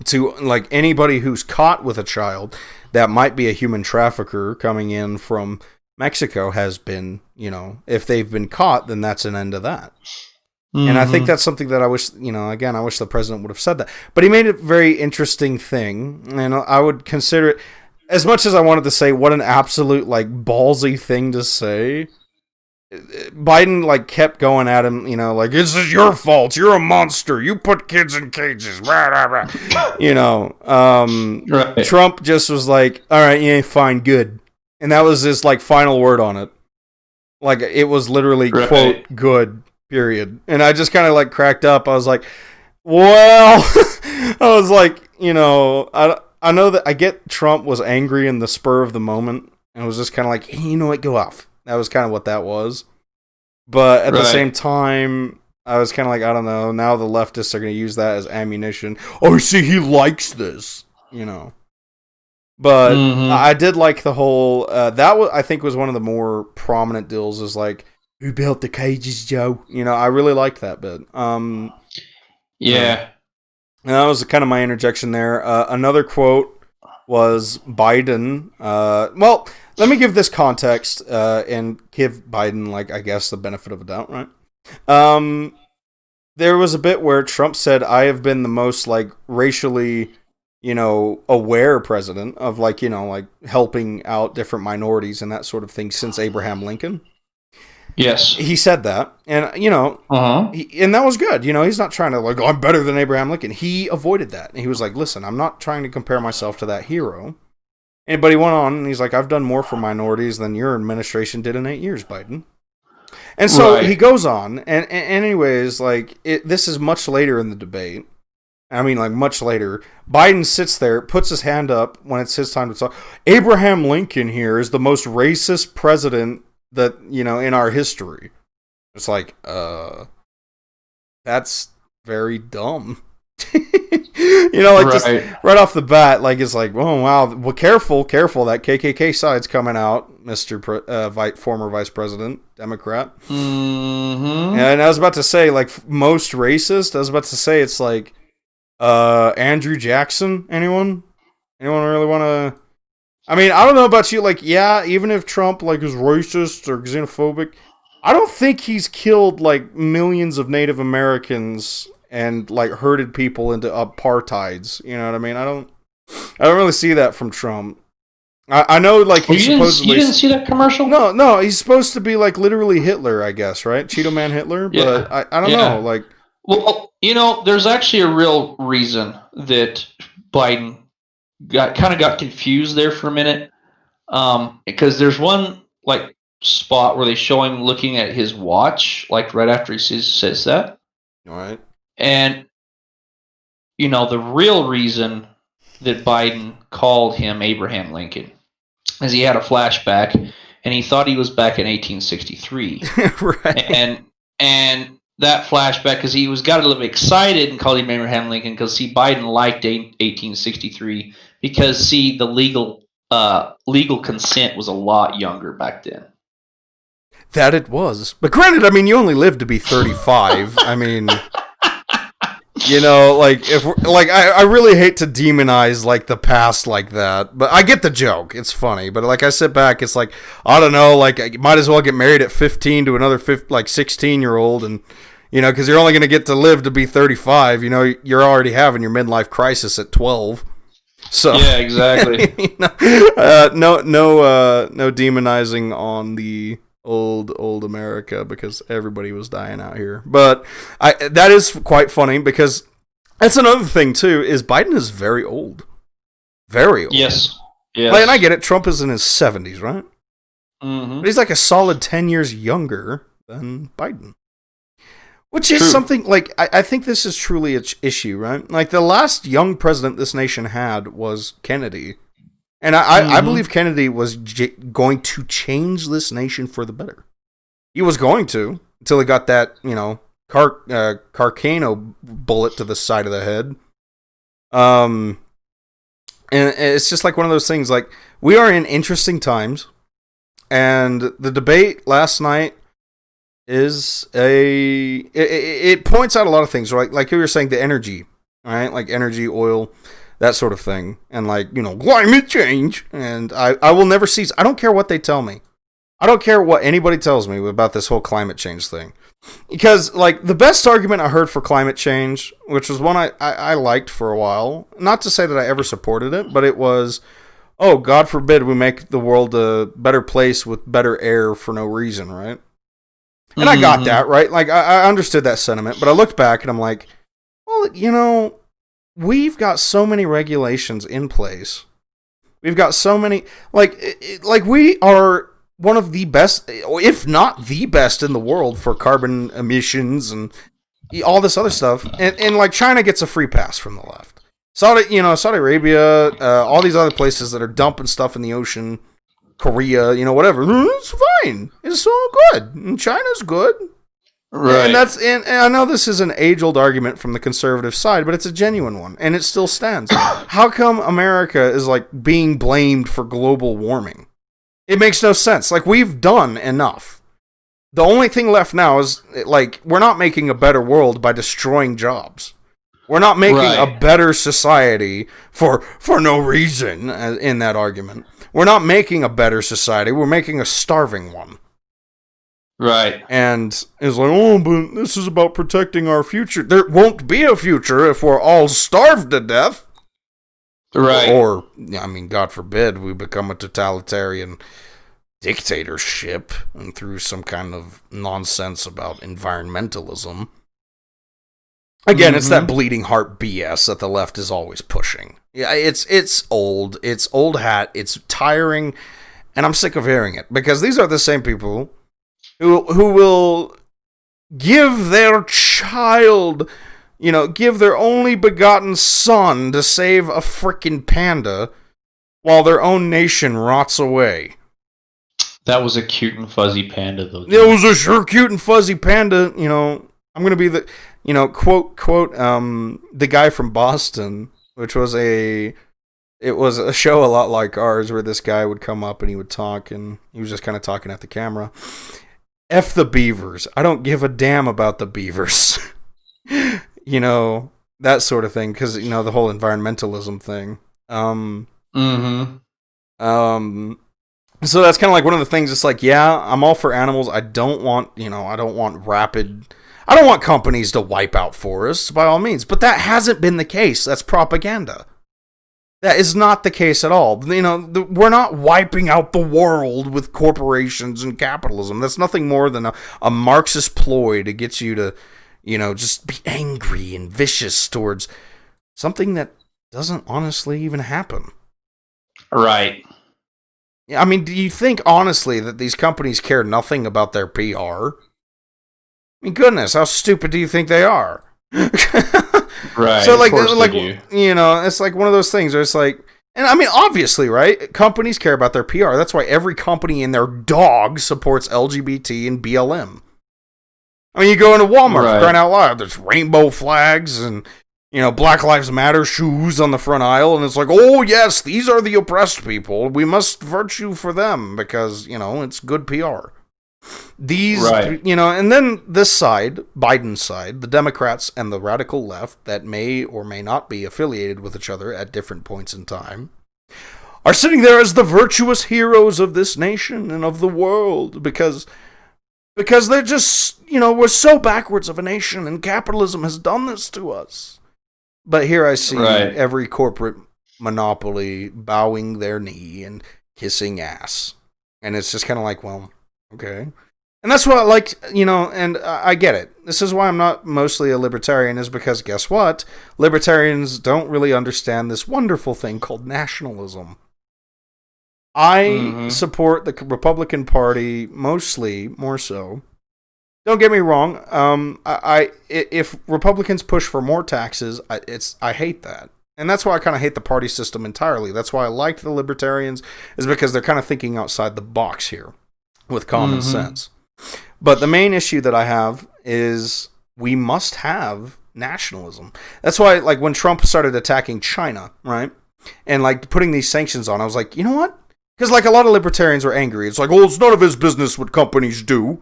to like anybody who's caught with a child that might be a human trafficker coming in from Mexico has been, if they've been caught, then that's an end of that. And I think that's something that I wish, again, I wish the president would have said that. But he made a very interesting thing, and I would consider it, as much as I wanted to say what an absolute, like, ballsy thing to say, Biden, like, kept going at him, like, this is your fault, you're a monster, you put kids in cages, rah, rah, rah. Trump just was like, all right, yeah, fine, good. And that was his, like, final word on it. Like, it was literally, quote, good. Period. And I just kind of like cracked up. I was like, well, I was like, I know that I get Trump was angry in the spur of the moment and was just kind of like, hey, you know what, go off. That was kind of what that was. But at the same time, I was kind of like, I don't know. Now the leftists are going to use that as ammunition. Oh, see, he likes this, But I did like the whole, I think was one of the more prominent deals is like, who built the cages, Joe? I really liked that bit. Yeah. And that was kind of my interjection there. Another quote was Biden. Well, let me give this context and give Biden, like, I guess, the benefit of a doubt, right? There was a bit where Trump said, I have been the most, like, racially, aware president of, like, like, helping out different minorities and that sort of thing since Abraham Lincoln. Yes. He said that, and, and that was good. He's not trying to, like, I'm better than Abraham Lincoln. He avoided that. And he was like, listen, I'm not trying to compare myself to that hero. But he went on, and he's like, I've done more for minorities than your administration did in 8 years, Biden. And so he goes on, and anyways, like, this is much later in the debate. I mean, like, much later. Biden sits there, puts his hand up when it's his time to talk. Abraham Lincoln here is the most racist president that, in our history. It's like, that's very dumb. Just right off the bat, like, it's like, oh, wow, well, careful, that KKK side's coming out, Mr. Former Vice President, Democrat. And I was about to say, like, most racist, I was about to say, it's like, Andrew Jackson, anyone really want to... I mean, I don't know about you, like, yeah, even if Trump, like, is racist or xenophobic, I don't think he's killed, like, millions of Native Americans and, like, herded people into apartheids, you know what I mean? I don't really see that from Trump. I know, like, he's supposedly... You didn't see that commercial? No, he's supposed to be, like, literally Hitler, I guess, right? Cheeto Man Hitler? But I don't know, like... Well, there's actually a real reason that Biden got confused there for a minute, because there's one, like, spot where they show him looking at his watch, like, right after he says that. All right. And, the real reason that Biden called him Abraham Lincoln is he had a flashback, and he thought he was back in 1863. Right. And that flashback, because he got a little bit excited and called him Abraham Lincoln, because, Biden liked 1863, because, the legal consent was a lot younger back then. That it was. But granted, I mean, you only lived to be 35. I mean... You know, like if like I really hate to demonize like the past like that, but I get the joke. It's funny, but like I sit back, it's like I don't know, like I might as well get married at 15 to another 16-year-old, and you know, because you're only going to get to live to be 35. You know, you're already having your midlife crisis at 12. So yeah, exactly. You know, no demonizing on the old America, because everybody was dying out here. But that is quite funny, because that's another thing too, is Biden is very old. Very old. Yes. Yes. Like, and I get it, Trump is in his 70s, right? Mm-hmm. But he's like a solid 10 years younger than Biden. Which is True. something, like, I think this is truly an issue, right? Like, the last young president this nation had was Kennedy. And I believe Kennedy was going to change this nation for the better. He was going to, until he got that, you know, Carcano bullet to the side of the head. And it's just like one of those things, like, we are in interesting times. And the debate last night is it points out a lot of things, right? Like you were saying, the energy, right? Like energy, oil, that sort of thing. And like, you know, climate change. And I will never cease. I don't care what they tell me. I don't care what anybody tells me about this whole climate change thing. Because, like, the best argument I heard for climate change, which was one I liked for a while, not to say that I ever supported it, but it was, oh, God forbid we make the world a better place with better air for no reason, right? And I got that, right? Like, I understood that sentiment, but I looked back and I'm like, well, you know, we've got so many regulations in place. We've got so many, like we are one of the best, if not the best in the world for carbon emissions and all this other stuff. And like China gets a free pass from the left. Saudi Arabia, all these other places that are dumping stuff in the ocean, Korea, you know, whatever. It's fine. It's all good. And China's good. Right. And I know this is an age-old argument from the conservative side, but it's a genuine one, and it still stands. How come America is like being blamed for global warming? It makes no sense. Like, we've done enough. The only thing left now is, like, we're not making a better world by destroying jobs. We're not making a better society for no reason in that argument. We're not making a better society. We're making a starving one. Right. And it's like, oh, but this is about protecting our future. There won't be a future if we're all starved to death. Right. Or, I mean, God forbid we become a totalitarian dictatorship and through some kind of nonsense about environmentalism. Again, it's that bleeding heart BS that the left is always pushing. Yeah, it's old. It's old hat. It's tiring. And I'm sick of hearing it. Because these are the same people who will give their child, you know, give their only begotten son to save a frickin' panda while their own nation rots away. That was a cute and fuzzy panda, though. It was a sure cute and fuzzy panda. You know, I'm going to be the, you know, quote, the guy from Boston, which was it was a show a lot like ours where this guy would come up and he would talk and he was just kind of talking at the camera. F the beavers. I don't give a damn about the beavers. You know, that sort of thing. Because, you know, the whole environmentalism thing. So that's kind of like one of the things. It's like, yeah, I'm all for animals. I don't want companies to wipe out forests by all means. But that hasn't been the case. That's propaganda. That is not the case at all. You know, we're not wiping out the world with corporations and capitalism. That's nothing more than a Marxist ploy to get you to, you know, just be angry and vicious towards something that doesn't honestly even happen. Right. Yeah, I mean, do you think honestly that these companies care nothing about their PR? I mean, goodness, how stupid do you think they are? Right. So, like, you know, it's like one of those things where it's like, and I mean, obviously, right? Companies care about their PR. That's why every company and their dog supports LGBT and BLM. I mean, you go into Walmart, for crying out loud, there's rainbow flags and, you know, Black Lives Matter shoes on the front aisle, and it's like, oh, yes, these are the oppressed people. We must virtue for them because, you know, it's good PR. These, Right. and then this side, Biden's side, the Democrats and the radical left that may or may not be affiliated with each other at different points in time, are sitting there as the virtuous heroes of this nation and of the world because they're just, we're so backwards of a nation and capitalism has done this to us. But here I see every corporate monopoly bowing their knee and kissing ass. And it's just kind of like, well, okay. And that's what I like, and I get it. This is why I'm not mostly a libertarian, is because guess what? Libertarians don't really understand this wonderful thing called nationalism. I support the Republican Party mostly, more so. Don't get me wrong. If Republicans push for more taxes, I hate that. And that's why I kind of hate the party system entirely. That's why I like the libertarians, is because they're kind of thinking outside the box here with common sense. But the main issue that I have is we must have nationalism. That's why, like, when Trump started attacking China, right? And, like, putting these sanctions on, I was like, you know what? Because, like, a lot of libertarians were angry. It's like, oh, it's none of his business what companies do.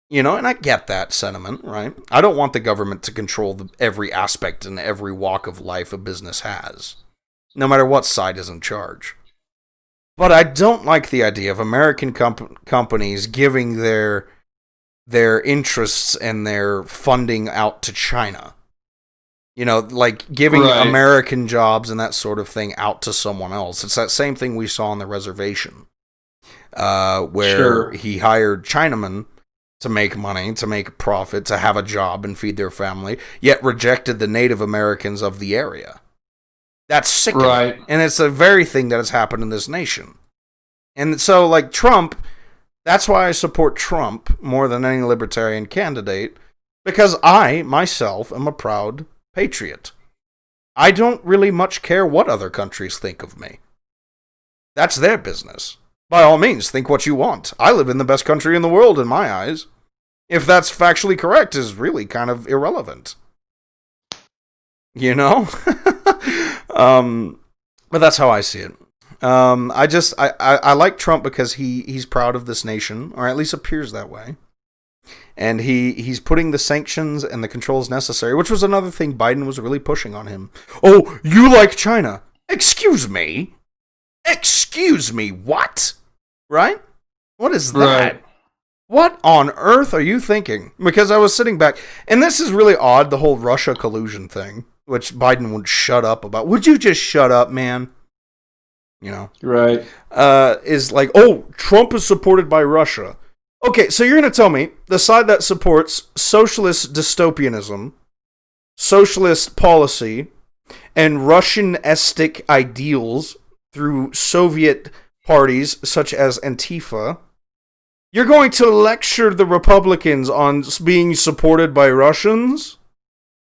And I get that sentiment, right? I don't want the government to control every aspect and every walk of life a business has, no matter what side is in charge. But I don't like the idea of American companies giving their interests and their funding out to China. Like giving American jobs and that sort of thing out to someone else. It's that same thing we saw on the reservation, where he hired Chinamen to make money, to make profit, to have a job and feed their family, yet rejected the Native Americans of the area. That's sickening. Right. And it's the very thing that has happened in this nation. And so, like, Trump, that's why I support Trump more than any libertarian candidate, because I, myself, am a proud patriot. I don't really much care what other countries think of me. That's their business. By all means, think what you want. I live in the best country in the world, in my eyes. If that's factually correct, is really kind of irrelevant. But that's how I see it. I like Trump because he's proud of this nation, or at least appears that way. And he's putting the sanctions and the controls necessary, which was another thing Biden was really pushing on him. Oh, you like China? Excuse me? Excuse me, what? Right? What is that? Right. What on earth are you thinking? Because I was sitting back, and this is really odd, the whole Russia collusion thing, which Biden would shut up about. Would you just shut up, man? Right. Is like, oh, Trump is supported by Russia. Okay, so you're going to tell me the side that supports socialist dystopianism, socialist policy, and Russian-esque ideals through Soviet parties such as Antifa, you're going to lecture the Republicans on being supported by Russians?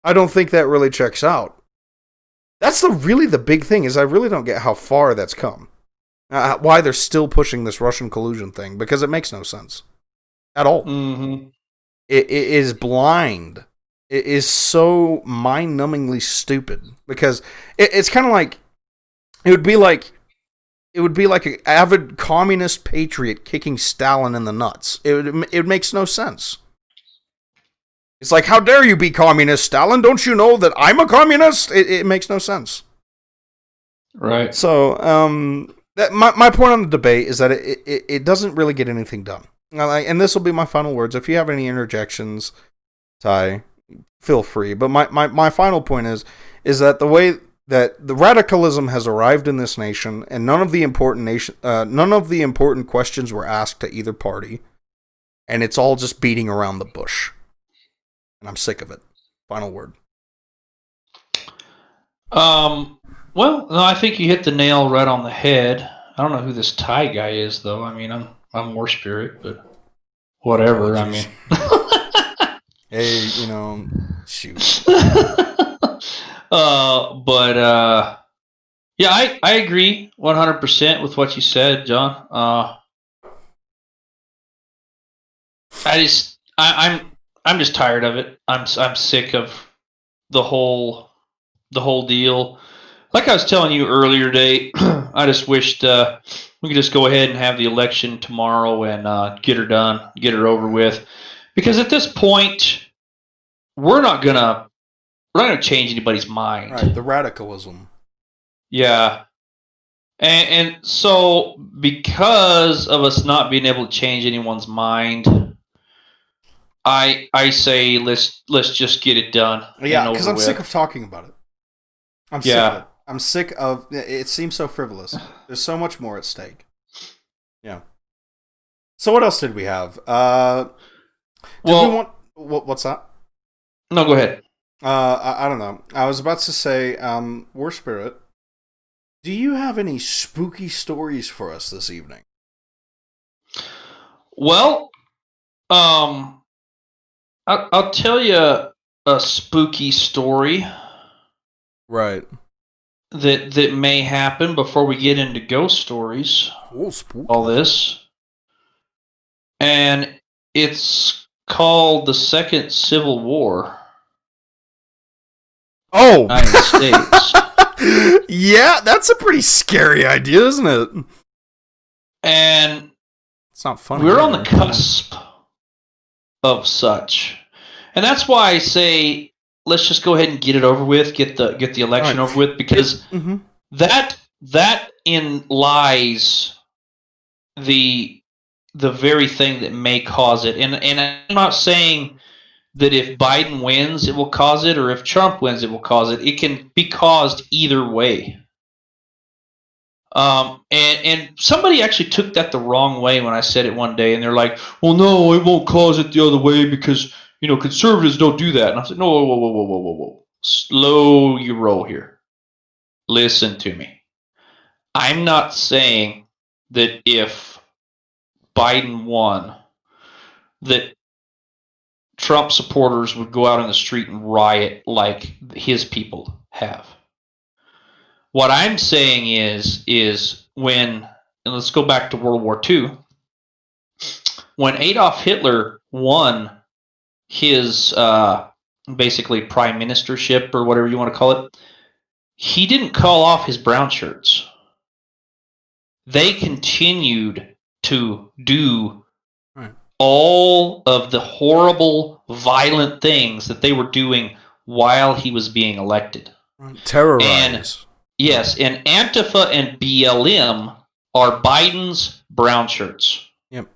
I don't think that really checks out. That's really the big thing, is I really don't get how far that's come. Why they're still pushing this Russian collusion thing, because it makes no sense. At all. Mm-hmm. It is blind. It is so mind-numbingly stupid, because it's kind of like, it would be like an avid communist patriot kicking Stalin in the nuts. It makes no sense. It's like, how dare you be communist, Stalin? Don't you know that I'm a communist? It makes no sense. Right. So, my point on the debate is that it doesn't really get anything done. And this will be my final words. If you have any interjections, Ty, feel free. But my final point is that the way that the radicalism has arrived in this nation, and none of the important questions were asked to either party, and it's all just beating around the bush. And I'm sick of it. Final word. Well, no, I think you hit the nail right on the head. I don't know who this Ty guy is, though. I mean, I'm War Spirit, but whatever. I mean, hey, shoot. Yeah, I agree 100% with what you said, John. I'm just tired of it. I'm sick of the whole deal. Like I was telling you earlier today, I just wished we could just go ahead and have the election tomorrow and get her done, get her over with. Because at this point, we're not gonna change anybody's mind. Right, the radicalism. Yeah. And so because of us not being able to change anyone's mind, I say let's just get it done. Yeah, because I'm sick of talking about it. I'm sick of it. I'm sick of it. Seems so frivolous. There's so much more at stake. Yeah. So what else did we have? What's that? No, go ahead. I don't know. I was about to say, War Spirit, do you have any spooky stories for us this evening? Well, I'll tell you a spooky story. Right. That may happen before we get into ghost stories. Oh, spooky. All this. And it's called the Second Civil War. Oh! United States. Yeah, that's a pretty scary idea, isn't it? And it's not funny. We're on the cusp of such. And that's why I say let's just go ahead and get it over with, get the election over with, because that in lies the very thing that may cause it. And I'm not saying that if Biden wins, it will cause it, or if Trump wins, it will cause it. It can be caused either way. And somebody actually took that the wrong way when I said it one day, and they're like, "Well, no, it won't cause it the other way because conservatives don't do that." And I said, "No, whoa, slow your roll here. Listen to me. I'm not saying that if Biden won, that Trump supporters would go out on the street and riot like his people have. What I'm saying is when, and let's go back to World War II, when Adolf Hitler won his basically prime ministership or whatever you want to call it, he didn't call off his brown shirts. They continued to do all of the horrible, violent things that they were doing while he was being elected. Terrorize. And yes, and Antifa and BLM are Biden's brown shirts. Yep.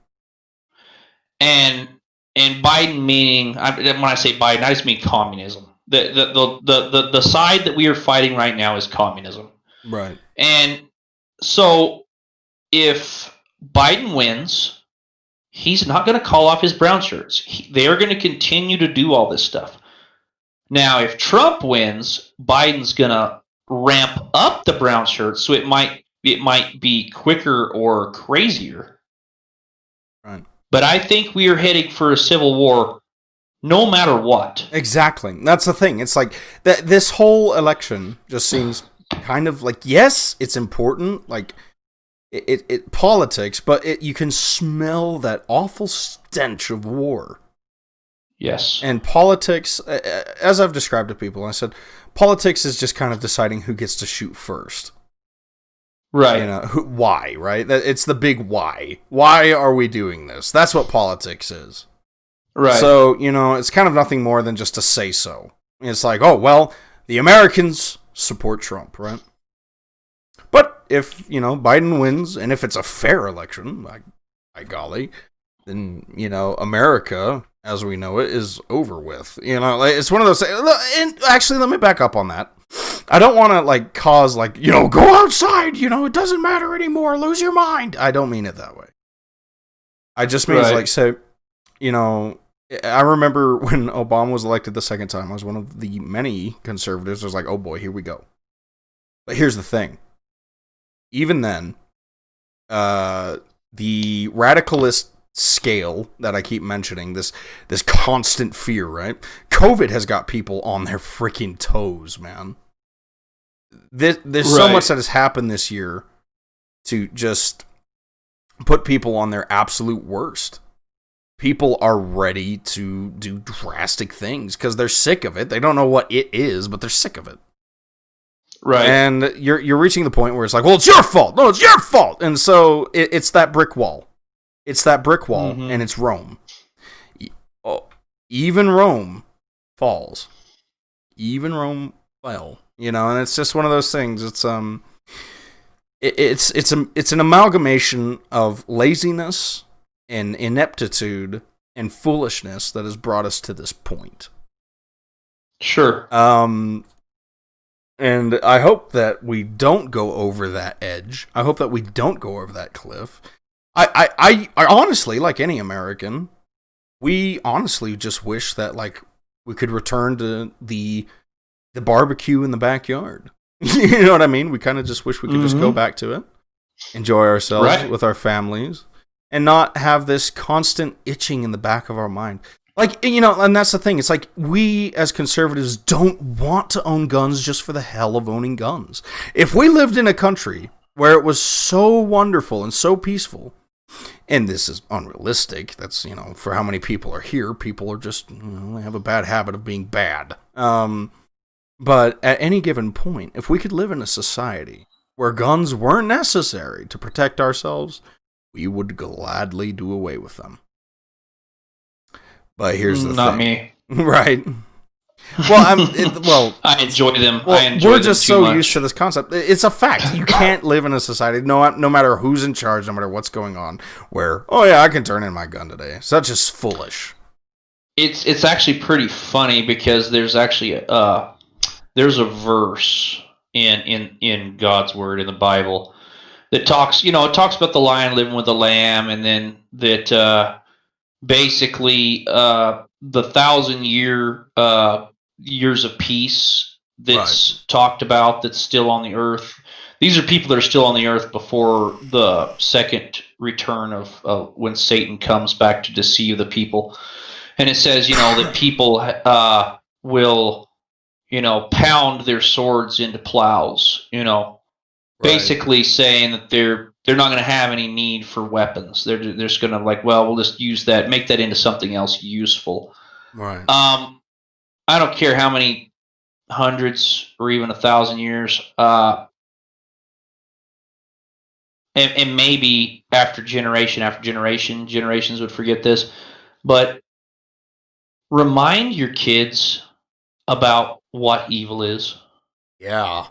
And Biden meaning, when I say Biden, I just mean communism. The side that we are fighting right now is communism. Right. And so if Biden wins, he's not going to call off his brown shirts. They are going to continue to do all this stuff. Now, if Trump wins, Biden's going to ramp up the brown shirts, so it might be quicker or crazier. Right. But I think we are heading for a civil war no matter what. Exactly. That's the thing. It's like this whole election just seems kind of like, yes, it's important, like it politics, but you can smell that awful stench of war. Yes. And politics, as I've described to people, I said, politics is just kind of deciding who gets to shoot first. Right. Why, right? It's the big why. Why are we doing this? That's what politics is. Right. So, it's kind of nothing more than just to say so. It's like, oh, well, the Americans support Trump, right? But if, Biden wins, and if it's a fair election, by golly, then, America, as we know it, is over with. It's one of those things. And actually, let me back up on that. I don't want to, cause, go outside, it doesn't matter anymore, lose your mind. I don't mean it that way. I just mean, say, I remember when Obama was elected the second time, I was one of the many conservatives. I was like, oh boy, here we go. But here's the thing. Even then, the radicalist scale that I keep mentioning, this constant fear, right? COVID has got people on their freaking toes, man. There's so much that has happened this year to just put people on their absolute worst. People are ready to do drastic things because they're sick of it. They don't know what it is, but they're sick of it. Right. And you're reaching the point where it's like, well, it's your fault. No, it's your fault. And so it's that brick wall. It's that brick wall, and it's Rome. Even Rome falls. Even Rome fell. And it's just one of those things. It's it's an amalgamation of laziness and ineptitude and foolishness that has brought us to this point. Sure. And I hope that we don't go over that edge. I hope that we don't go over that cliff. I honestly, like any American, we honestly just wish that like we could return to the barbecue in the backyard. You know what I mean? We kind of just wish we could just go back to it, enjoy ourselves with our families, and not have this constant itching in the back of our mind. Like, and that's the thing. It's like we as conservatives don't want to own guns just for the hell of owning guns. If we lived in a country where it was so wonderful and so peaceful, and this is unrealistic, that's, for how many people are here, people are just, they have a bad habit of being bad. But at any given point, if we could live in a society where guns weren't necessary to protect ourselves, we would gladly do away with them. But here's the thing. Not me. Right. Well, I enjoy them. Well, we're just so used to this concept. It's a fact. You can't live in a society, no matter who's in charge, no matter what's going on, where, oh yeah, I can turn in my gun today. So that's just foolish. It's actually pretty funny because there's actually there's a verse in God's word in the Bible that talks, it talks about the lion living with the lamb, and then that basically the 1,000 years of peace that's talked about, that's still on the earth. These are people that are still on the earth before the second return of when Satan comes back to deceive the people. And it says, that people will, pound their swords into plows, basically saying that they're not going to have any need for weapons. They're just going to we'll just use that, make that into something else useful. Right. I don't care how many hundreds or even 1,000 years, and maybe generations would forget this, but remind your kids about what evil is. Yeah.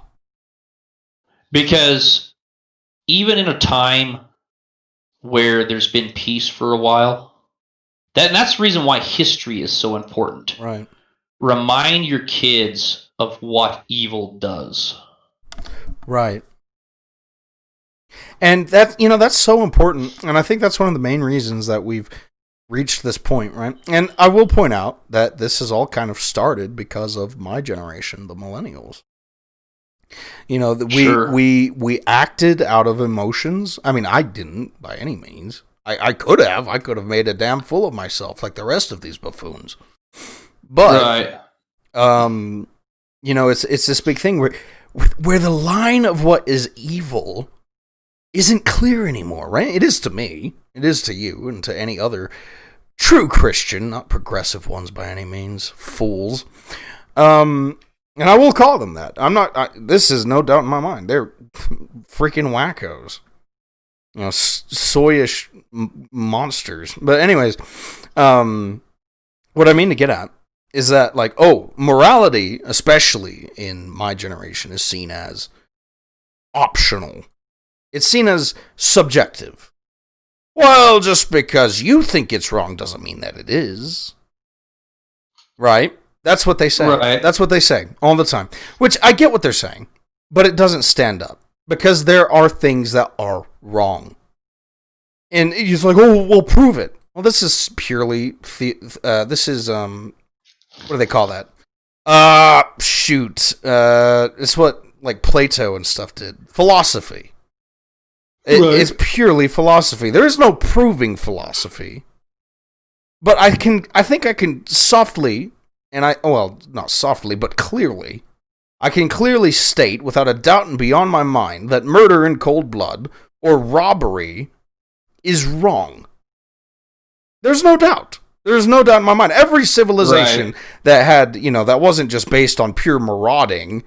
Because even in a time where there's been peace for a while, that's the reason why history is so important. Right. Remind your kids of what evil does. Right. And that's so important. And I think that's one of the main reasons that we've reached this point, right? And I will point out that this has all kind of started because of my generation, the millennials. That we acted out of emotions. I mean, I didn't by any means. I could have made a damn fool of myself like the rest of these buffoons. But it's this big thing where the line of what is evil isn't clear anymore, right? It is to me. It is to you and to any other true Christian, not progressive ones by any means, fools. And I will call them that. This is no doubt in my mind. They're freaking wackos. Soyish monsters. But anyways, what I mean to get at is that, morality, especially in my generation, is seen as optional. It's seen as subjective. Well, just because you think it's wrong doesn't mean that it is. Right? That's what they say. Right. That's what they say all the time. Which I get what they're saying, but it doesn't stand up. Because there are things that are wrong. And he's like, oh, we'll prove it. Well, this is purely, what do they call that? It's what, Plato and stuff did. Philosophy. It's purely philosophy. There is no proving philosophy. But I think I can softly, not softly, but clearly, I can clearly state, without a doubt and beyond my mind, that murder in cold blood, or robbery, is wrong. There's no doubt. There's no doubt in my mind. Every civilization that had, that wasn't just based on pure marauding,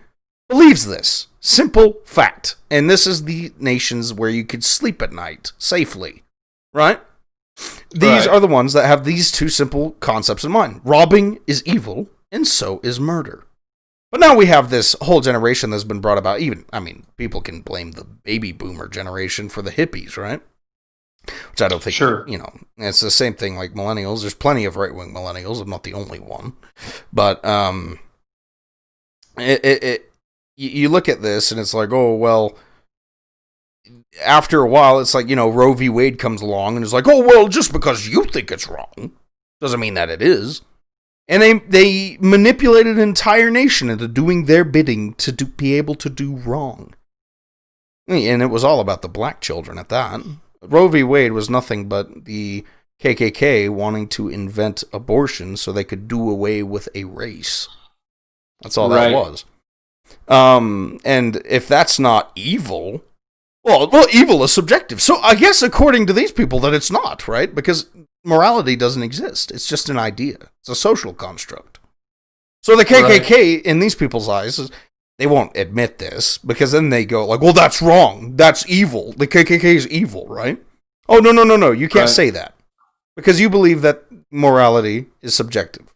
believes this. Simple fact. And this is the nations where you could sleep at night safely, right? These are the ones that have these two simple concepts in mind. Robbing is evil, and so is murder. But now we have this whole generation that's been brought about. People can blame the baby boomer generation for the hippies, right? Which I don't think, it's the same thing like millennials. There's plenty of right-wing millennials. I'm not the only one. But you look at this and it's like, oh, well, after a while, it's like, Roe v. Wade comes along and it's like, oh, well, just because you think it's wrong doesn't mean that it is. And they manipulated an entire nation into doing their bidding to be able to do wrong. And it was all about the black children at that. Roe v. Wade was nothing but the KKK wanting to invent abortion so they could do away with a race. That's all that was. And if that's not evil, well, evil is subjective. So I guess according to these people that it's not, right? Because morality doesn't exist. It's just an idea. It's a social construct. So the KKK, in these people's eyes, they won't admit this, because then they go like, well, that's wrong. That's evil. The KKK is evil, right? Oh, no. You can't say that. Because you believe that morality is subjective.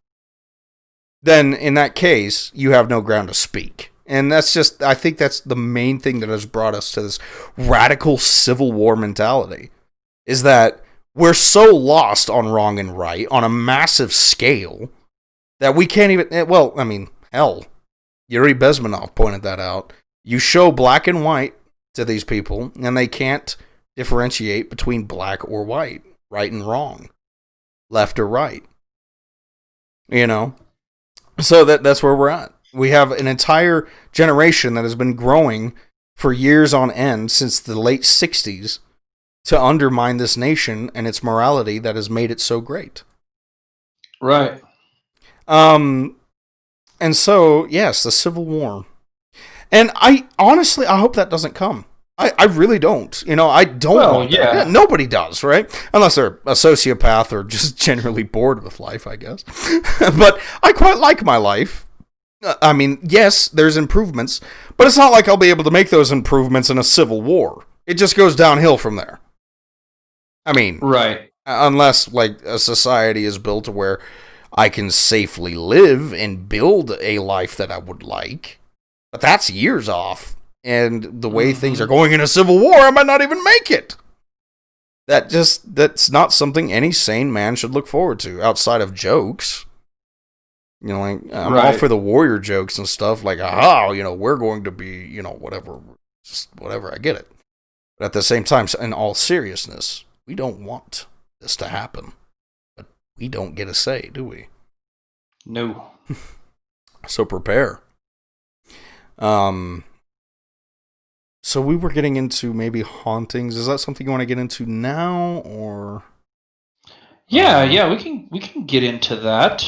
Then, in that case, you have no ground to speak. And I think that's the main thing that has brought us to this radical Civil War mentality, is that we're so lost on wrong and right on a massive scale that we can't even, hell, Yuri Bezmenov pointed that out. You show black and white to these people, and they can't differentiate between black or white, right and wrong, left or right. So that's where we're at. We have an entire generation that has been growing for years on end since the late 60s to undermine this nation and its morality that has made it so great. Right. And so, yes, the Civil War. And I hope that doesn't come. I really don't. I don't want that. Yeah, nobody does, right? Unless they're a sociopath or just generally bored with life, I guess. But I quite like my life. Yes, there's improvements, but it's not like I'll be able to make those improvements in a civil war. It just goes downhill from there. Right. Unless, like, a society is built to where I can safely live and build a life that I would like. But that's years off. And the way things are going in a civil war, I might not even make it. That's not something any sane man should look forward to, outside of jokes. I'm all for the warrior jokes and stuff, like, we're going to be, whatever, just whatever, I get it. But at the same time, in all seriousness, we don't want this to happen. But we don't get a say, do we? No. So prepare. So we were getting into maybe hauntings. Is that something you want to get into now, or? Yeah, we can get into that.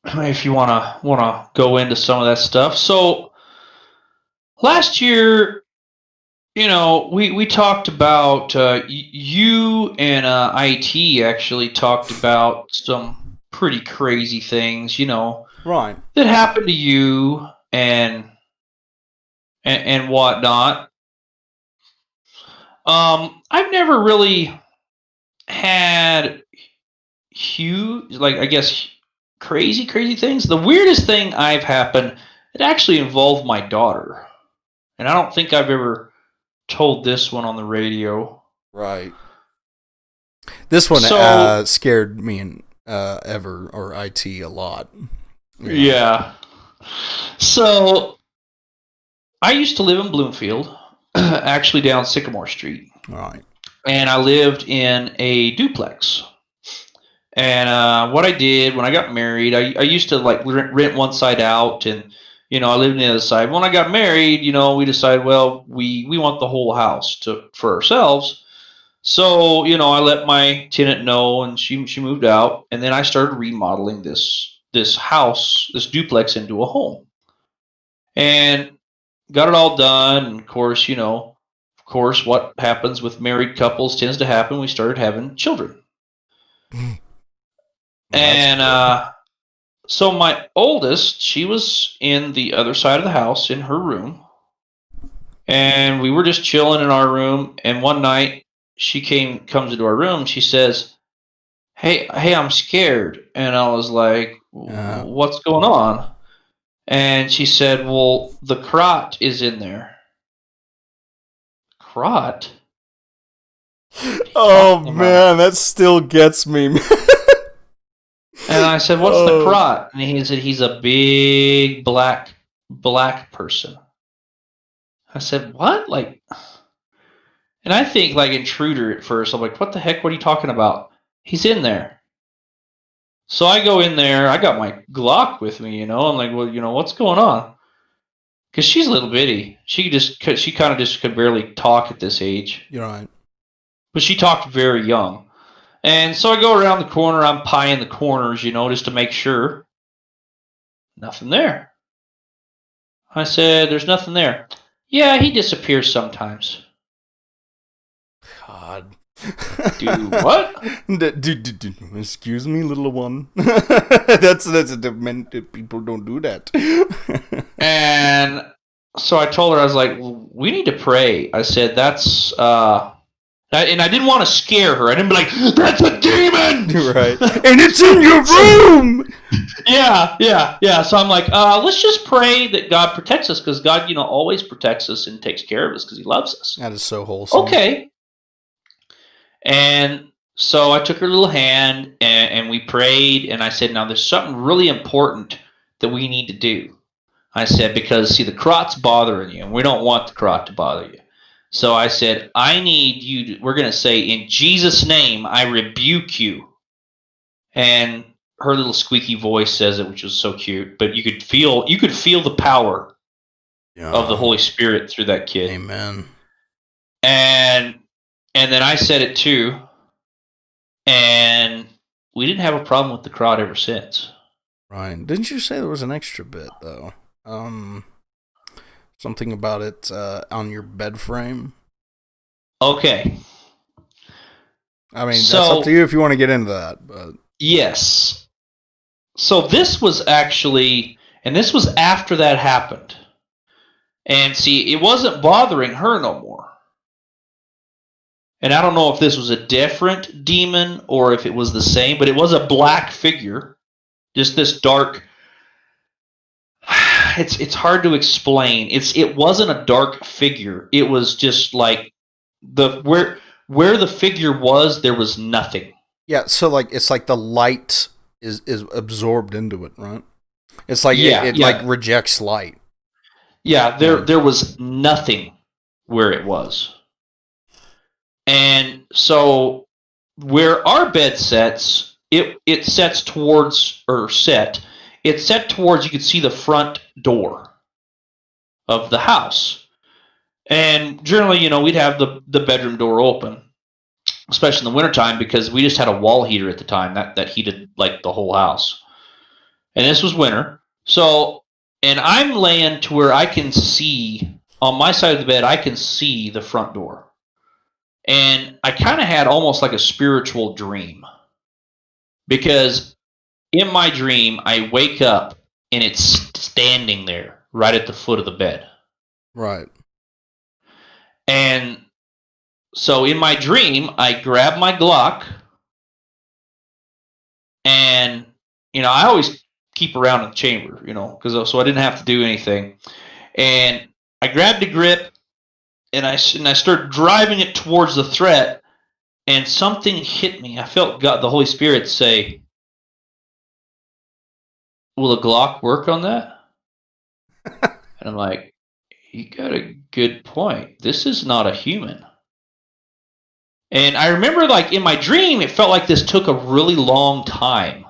If you wanna go into some of that stuff. So last year, we talked about you and IT actually talked about some pretty crazy things, right, that happened to you and whatnot. I've never really had huge, I guess, crazy things. The weirdest thing I've happened, it actually involved my daughter. And I don't think I've ever told this one on the radio. Right. This one scared me and Ever, or IT, a lot. Yeah. So, I used to live in Bloomfield, actually down Sycamore Street. Right. And I lived in a duplex. And what I did when I got married, I used to rent one side out, and I lived on the other side. When I got married, we decided, well, we want the whole house for ourselves. So I let my tenant know, and she moved out, and then I started remodeling this house, this duplex, into a home, and got it all done. And of course, what happens with married couples tends to happen. We started having children. And So my oldest, she was in the other side of the house in her room, and we were just chilling in our room. And one night, she comes into our room. She says, "Hey, I'm scared." And I was like, "What's going on?" And she said, "Well, the crot is in there." Crot? Oh man, that still gets me. And I said, "What's the crot?" And he said, "He's a big black person." I said, "What?" Like, and I think like intruder at first. I'm like, "What the heck? What are you talking about?" He's in there. So I go in there. I got my Glock with me, I'm like, "Well, what's going on?" Because she's a little bitty. She kind of just could barely talk at this age. You're right. But she talked very young. And so I go around the corner. I'm pieing the corners, just to make sure. Nothing there. I said, "There's nothing there." "Yeah, he disappears sometimes." God. Do what? Excuse me, little one. That's people don't do that. And so I told her, I was like, "We need to pray." I said, "That's and I didn't want to scare her. I didn't be like, "That's a demon!" Right. And it's in your room! Yeah. So I'm like, let's just pray that God protects us, because God, always protects us and takes care of us because he loves us. That is so wholesome. Okay. And so I took her little hand and we prayed, and I said, "Now there's something really important that we need to do." I said, "Because, see, the crot's bothering you, and we don't want the crot to bother you." So I said, "I need you we're going to say, 'In Jesus' name, I rebuke you.'" And her little squeaky voice says it, which was so cute. But you could feel the power of the Holy Spirit through that kid. Amen. And then I said it too, and we didn't have a problem with the crowd ever since. Right. Didn't you say there was an extra bit, though? Something about it on your bed frame? Okay. I mean, that's up to you if you want to get into that. But yes. So this was actually, and this was after that happened. And see, it wasn't bothering her no more. And I don't know if this was a different demon or if it was the same, but it was a black figure. Just this dark. It's hard to explain. It wasn't a dark figure. It was just like where the figure was, there was nothing. Yeah, so like it's like the light is absorbed into it, right? It's like it like rejects light. Yeah, there was nothing where it was. And so where our bed sets, it sets towards, it's set towards, you could see the front door of the house. And generally, we'd have the bedroom door open, especially in the wintertime, because we just had a wall heater at the time that heated like the whole house. And this was winter. So, and I'm laying to where I can see, on my side of the bed, I can see the front door. And I kind of had almost like a spiritual dream, because in my dream, I wake up and it's standing there right at the foot of the bed. Right. And so in my dream, I grab my Glock, and, I always keep around in the chamber, so I didn't have to do anything. And I grabbed a grip, and I started driving it towards the threat, and something hit me. I felt God, the Holy Spirit, say, "Will a Glock work on that?" And I'm like, "You got a good point. This is not a human." And I remember, like, in my dream, it felt like this took a really long time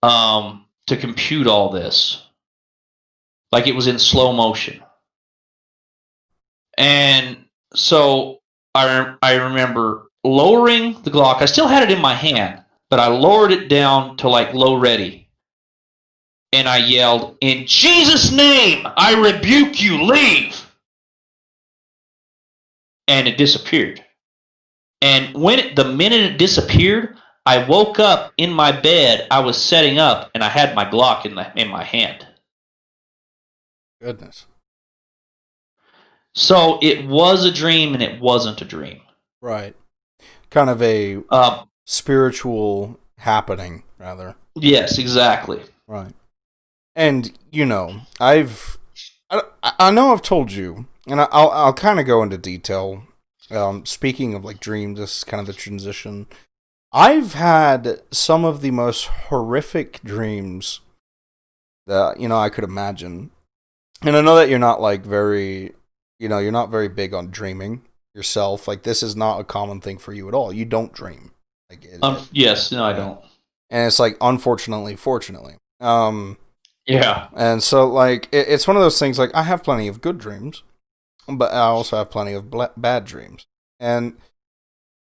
to compute all this. Like it was in slow motion. And so I remember lowering the Glock. I still had it in my hand, but I lowered it down to like low ready. And I yelled, "In Jesus' name, I rebuke you, leave!" And it disappeared. And the minute it disappeared, I woke up in my bed. I was setting up, and I had my Glock in my hand. Goodness. So it was a dream, and it wasn't a dream. Right. Kind of a spiritual happening, rather. Yes, exactly. Right. And, I know I've told you, and I'll kind of go into detail. Speaking of, like, dreams, this is kind of the transition. I've had some of the most horrific dreams that, I could imagine. And I know that you're not, like, you're not very big on dreaming yourself. Like, this is not a common thing for you at all. You don't dream. Like, yes, no, I don't. And it's like, unfortunately, fortunately. Yeah. And so, like, it's one of those things, like, I have plenty of good dreams, but I also have plenty of bad dreams. And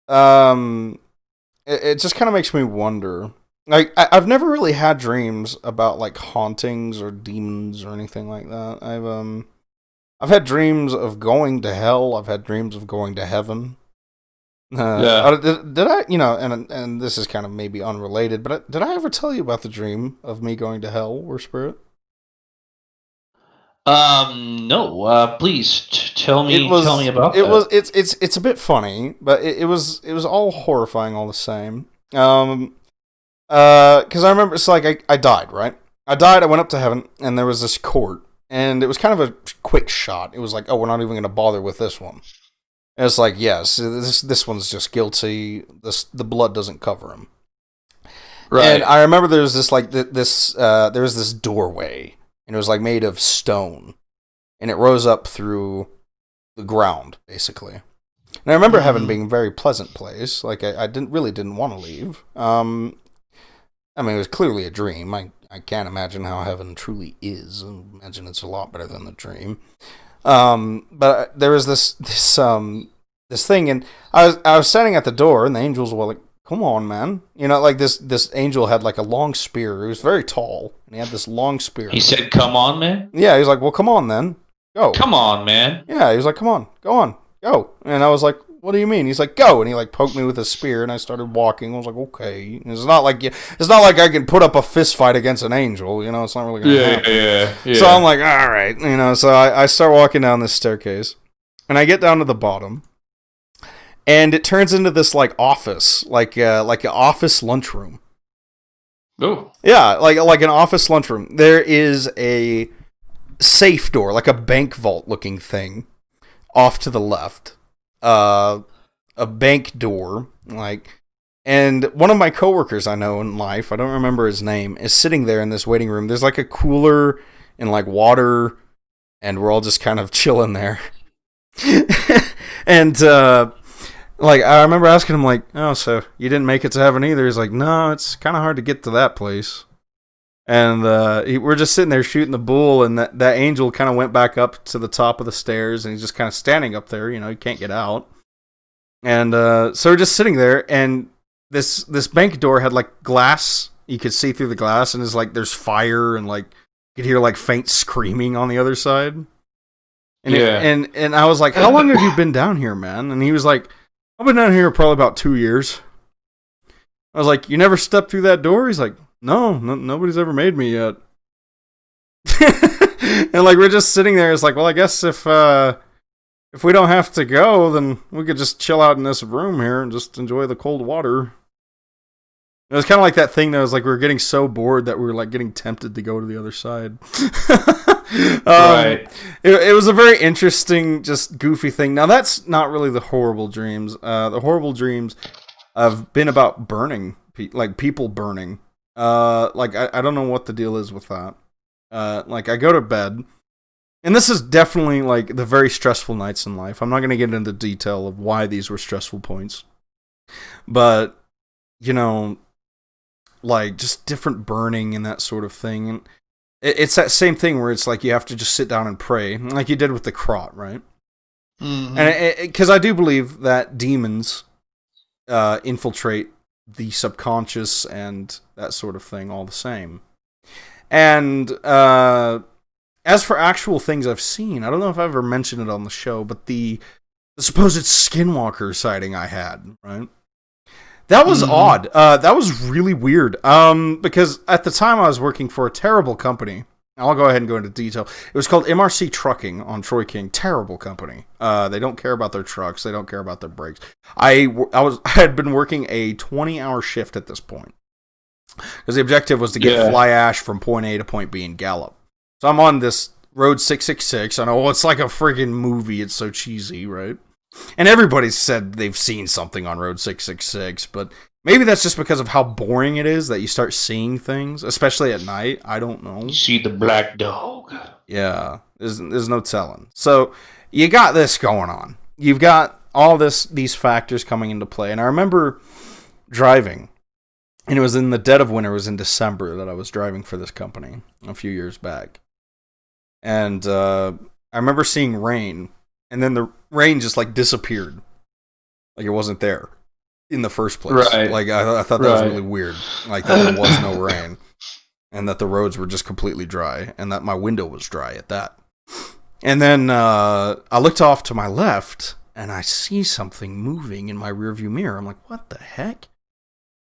it just kind of makes me wonder. Like, I've never really had dreams about, like, hauntings or demons or anything like that. I've had dreams of going to hell. I've had dreams of going to heaven. Did I, and this is kind of maybe unrelated, but did I ever tell you about the dream of me going to hell or spirit? No. Please tell me about that. It's a bit funny, but it was all horrifying all the same. Because I remember it's like I died, right? I died. I went up to heaven, and there was this court, and it was kind of a quick shot. It was like, oh, we're not even going to bother with this one. And it's like, yes, this one's just guilty. The blood doesn't cover him. Right. And I remember there was this like there was this doorway, and it was like made of stone, and it rose up through the ground, basically. And I remember heaven being a very pleasant place. Like I didn't want to leave. I mean, it was clearly a dream. I can't imagine how heaven truly is. I imagine it's a lot better than the dream. But there was this thing, and I was standing at the door, and the angels were like, "Come on, man!" Like this angel had like a long spear. He was very tall, and he had this long spear. He said, "Come on, man." Yeah, he was like, "Well, come on, then, go." Come on, man. Yeah, he was like, "Come on, go on, go." And I was like, "What do you mean?" He's like, "Go," and he like poked me with his spear, and I started walking. I was like, "Okay." And it's not like I can put up a fist fight against an angel. It's not really gonna happen. Yeah. So I'm like, all right, So I start walking down this staircase, and I get down to the bottom, and it turns into this like office, like an office lunchroom. Oh. Yeah, like an office lunchroom. There is a safe door, like a bank vault looking thing, off to the left. A bank door, and one of my coworkers I know in life, I don't remember his name, is sitting there in this waiting room. There's like a cooler and like water, and we're all just kind of chilling there. And I remember asking him, like, "Oh, so you didn't make it to heaven either?" He's like, "No, it's kind of hard to get to that place." And we're just sitting there shooting the bull, and that angel kind of went back up to the top of the stairs, and he's just kind of standing up there. He can't get out. And so we're just sitting there, and this bank door had like glass. You could see through the glass, and it's like there's fire, and like you could hear like faint screaming on the other side. And and I was like, "How long have you been down here, man?" And he was like, "I've been down here probably about 2 years." I was like, "You never stepped through that door?" He's like, No, nobody's ever made me yet. And like we're just sitting there. It's like, well, I guess if we don't have to go, then we could just chill out in this room here and just enjoy the cold water. It was kind of like that thing that was like we were getting so bored that we were like getting tempted to go to the other side. Right. It was a very interesting, just goofy thing. Now that's not really the horrible dreams. The horrible dreams have been about burning, like people burning. I don't know what the deal is with that. I go to bed, and this is definitely like the very stressful nights in life. I'm not going to get into detail of why these were stressful points, but like just different burning and that sort of thing. And it's that same thing where it's like you have to just sit down and pray, like you did with the crot, right? Mm-hmm. And because I do believe that demons infiltrate the subconscious and that sort of thing all the same. And as for actual things I've seen, I don't know if I've ever mentioned it on the show, but the supposed skinwalker sighting I had, right? That was odd. That was really weird. Because at the time I was working for a terrible company. I'll go ahead and go into detail. It was called MRC Trucking on Troy King. Terrible company. They don't care about their trucks. They don't care about their brakes. I had been working a 20-hour shift at this point. Because the objective was to get fly ash from point A to point B in Gallup. So I'm on this Road 666. I know it's like a friggin' movie. It's so cheesy, right? And everybody said they've seen something on Road 666, but maybe that's just because of how boring it is that you start seeing things, especially at night. I don't know. You see the black dog. Yeah, there's no telling. So you got this going on. You've got all these factors coming into play. And I remember driving, and it was in the dead of winter. It was in December that I was driving for this company a few years back. And I remember seeing rain, and then the rain just like disappeared. Like it wasn't there in the first place. Right. Like I thought that was really weird. Like that there was no rain, and that the roads were just completely dry, and that my window was dry at that. And then I looked off to my left, and I see something moving in my rearview mirror. I'm like, what the heck?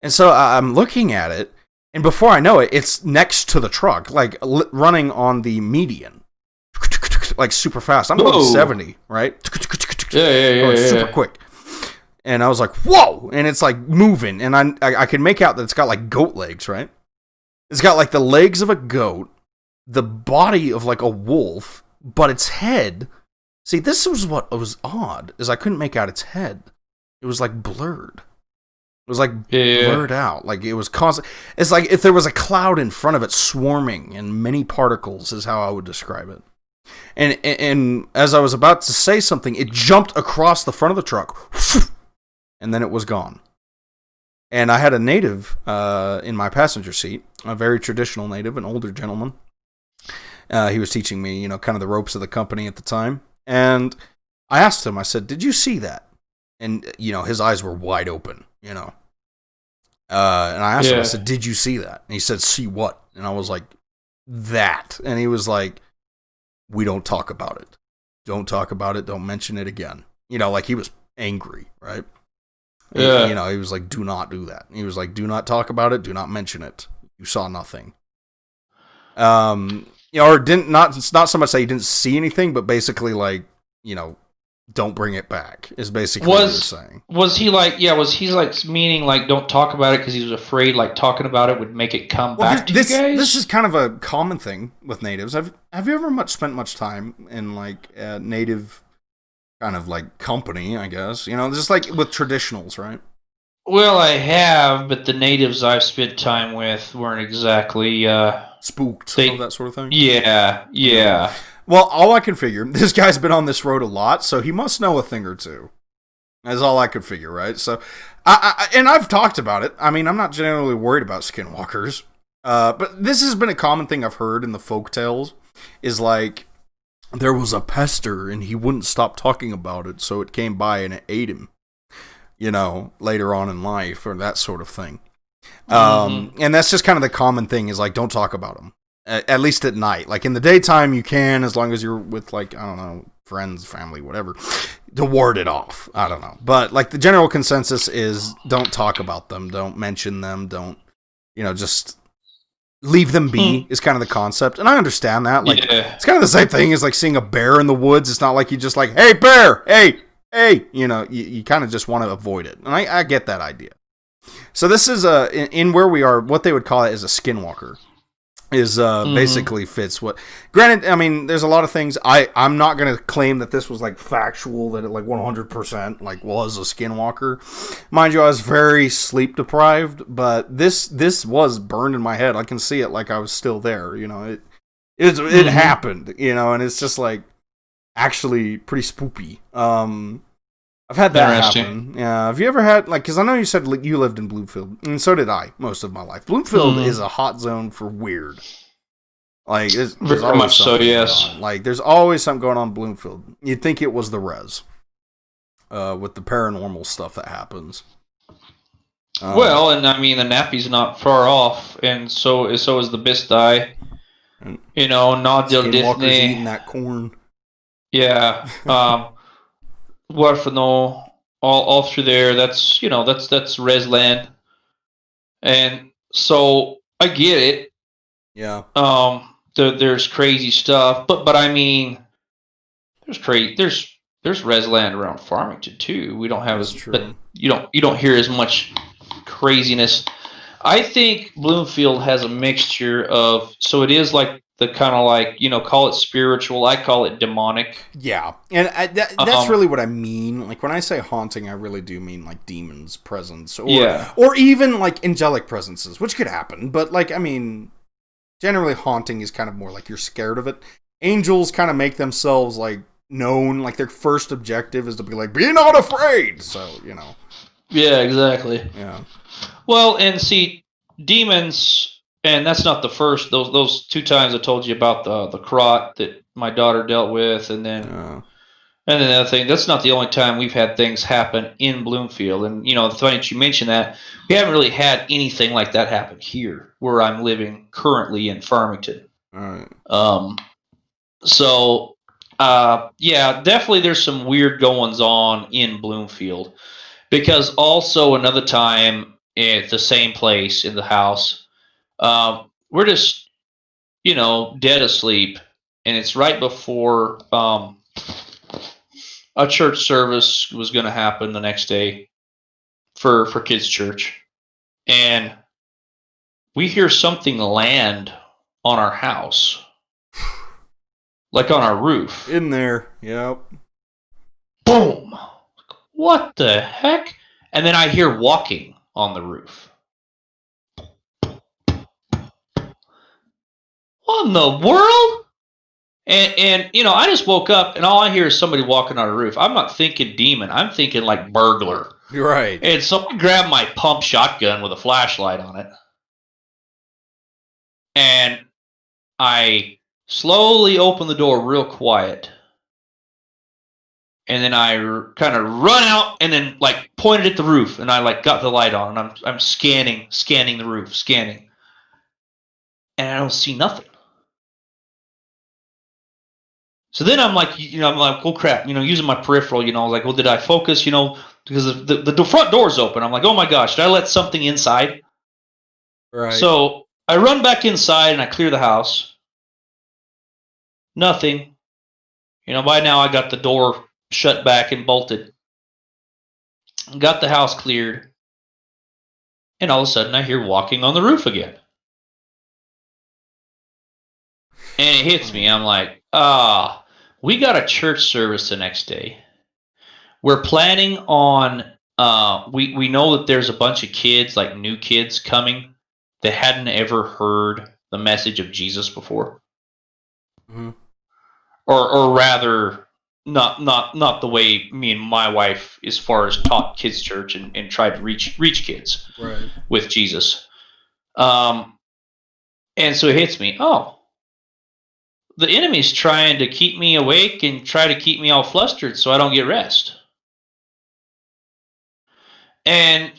And so I'm looking at it, and before I know it, it's next to the truck, like running on the median. Like super fast. I'm going 70, right? Yeah. Super quick. And I was like, whoa! And it's like moving, and I can make out that it's got like goat legs, right? It's got like the legs of a goat, the body of like a wolf, but its head. See, this was what was odd, is I couldn't make out its head. It was like blurred. It was like blurred out. Like it was constant. It's like if there was a cloud in front of it swarming, and many particles is how I would describe it. And as I was about to say something, it jumped across the front of the truck, and then it was gone. And I had a native in my passenger seat, a very traditional native, an older gentleman. He was teaching me, kind of the ropes of the company at the time. And I asked him, I said, did you see that? And, his eyes were wide open, And I asked him, I said, did you see that? And he said, see what? And I was like, that. And he was like, we don't talk about it. Don't talk about it. Don't mention it again. Like he was angry, right? Yeah. He was like, do not do that. He was like, do not talk about it. Do not mention it. You saw nothing. Or it's not so much that he didn't see anything, but basically like, don't bring it back is basically what he was saying. Was he like, meaning like don't talk about it because he was afraid like talking about it would make it come back to you guys? This is kind of a common thing with natives. Have you ever spent much time in like a native kind of like company, I guess? Just like with traditionals, right? Well, I have, but the natives I've spent time with weren't exactly spooked, all that sort of thing. Yeah. Well, all I can figure, this guy's been on this road a lot, so he must know a thing or two. That's all I could figure, right? So, and I've talked about it. I mean, I'm not generally worried about skinwalkers. But this has been a common thing I've heard in the folk tales, is like, there was a pester and he wouldn't stop talking about it, so it came by and it ate him, later on in life, or that sort of thing. And that's just kind of the common thing, is like, don't talk about them. At least at night. Like in the daytime you can, as long as you're with like, I don't know, friends, family, whatever, to ward it off. I don't know. But like the general consensus is don't talk about them, don't mention them, don't, just leave them be is kind of the concept. And I understand that. Like it's kind of the same thing as like seeing a bear in the woods. It's not like you just like, hey bear, hey, you kind of just want to avoid it. And I get that idea. So this is in where we are, what they would call it is a skinwalker. Is basically fits what. Granted, I mean, there's a lot of things. I'm not going to claim that this was like factual, that it like 100% like was a skinwalker. Mind you, I was very sleep deprived, but this was burned in my head. I can see it like I was still there. It happened. And it's just like actually pretty spoopy. I've had that happen. Yeah. Have you ever had, like, because I know you said you lived in Bloomfield, and so did I most of my life. Bloomfield is a hot zone for weird. Like, there's very much so, yes. Like, there's always something going on in Bloomfield. You'd think it was the res with the paranormal stuff that happens. Well, and I mean, the Nappy's not far off, and so is the Bistai. Nodil Disney eating that corn. Yeah. Varför all through there. That's that's Resland, and so I get it. Yeah. There's crazy stuff, but I mean, there's Resland around Farmington too. We don't have That's as, but true. you don't hear as much craziness. I think Bloomfield has a mixture of, so it is like the kind of like, call it spiritual. I call it demonic. Yeah, and that's really what I mean. Like when I say haunting, I really do mean like demons presence, or even like angelic presences, which could happen. But like, I mean, generally haunting is kind of more like you're scared of it. Angels kind of make themselves like known, like their first objective is to be like, be not afraid. So Yeah, exactly. Yeah. Well, and see, demons, and that's not the first. Those 2 times I told you about the crot that my daughter dealt with, and then and then the other thing. That's not the only time we've had things happen in Bloomfield. And it's funny that you mentioned that. We haven't really had anything like that happen here, where I'm living currently in Farmington. All right. So, yeah, definitely there's some weird goings on in Bloomfield. Because also another time at the same place in the house, we're just, dead asleep. And it's right before a church service was going to happen the next day for kids' church. And we hear something land on our house. Like on our roof. In there. Yep. Boom. What the heck? And then I hear walking on the roof. What in the world? And I just woke up and all I hear is somebody walking on a roof. I'm not thinking demon. I'm thinking like burglar. You're right. And so I grabbed my pump shotgun with a flashlight on it. And I slowly open the door real quiet. And then I kind of run out and then like pointed at the roof and I like got the light on and I'm scanning the roof, scanning. And I don't see nothing. So then I'm like, oh crap, using my peripheral, I was like, well, did I focus, because the front door's open. I'm like, oh my gosh, did I let something inside? Right. So I run back inside and I clear the house. Nothing. By now I got the door shut back and bolted. Got the house cleared. And all of a sudden I hear walking on the roof again. And it hits me. I'm like, we got a church service the next day. We're planning on, we know that there's a bunch of kids, like new kids coming that hadn't ever heard the message of Jesus before. Mm-hmm. Or rather, not the way me and my wife, as far as taught kids church and tried to reach kids with Jesus. And so it hits me. Oh, the enemy's trying to keep me awake and try to keep me all flustered so I don't get rest. And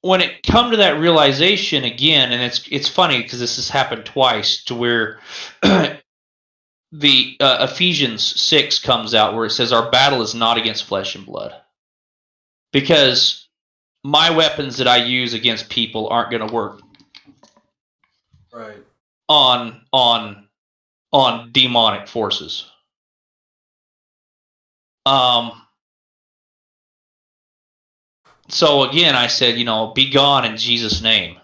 when it come to that realization again, and it's funny because this has happened twice to where the Ephesians 6 comes out where it says our battle is not against flesh and blood. Because my weapons that I use against people aren't going to work. Right. On demonic forces. So again, I said, be gone in Jesus' name.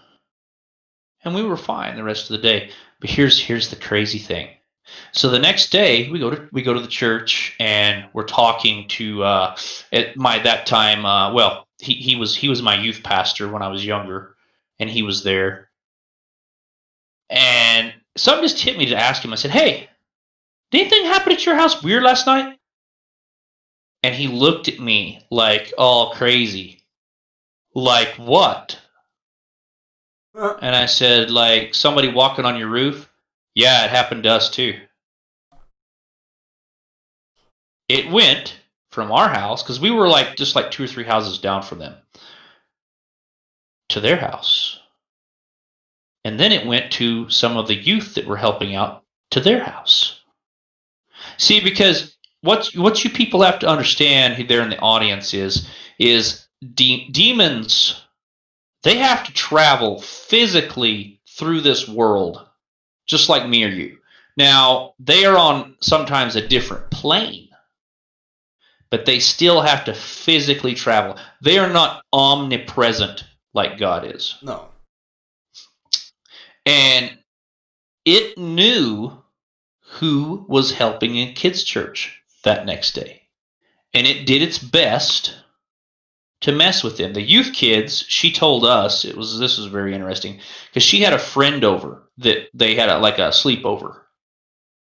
And we were fine the rest of the day. But here's the crazy thing. So the next day, we go to the church and we're talking to at that time. Well, he was my youth pastor when I was younger, and he was there. And something just hit me to ask him. I said, "Hey, did anything happen at your house weird last night?" And he looked at me like all crazy. Like what? And I said, like somebody walking on your roof? Yeah, it happened to us too. It went from our house, because we were just 2 or 3 houses down from them, to their house. And then it went to some of the youth that were helping out to their house. See, because what you people have to understand there in the audience is is demons. They have to travel physically through this world, just like me or you. Now, they are on sometimes a different plane, but they still have to physically travel. They are not omnipresent like God is. No. And it knew who was helping in kids' church that next day. And it did its best to mess with them. The youth kids, she told us, this was very interesting, because she had a friend over that they had like a sleepover.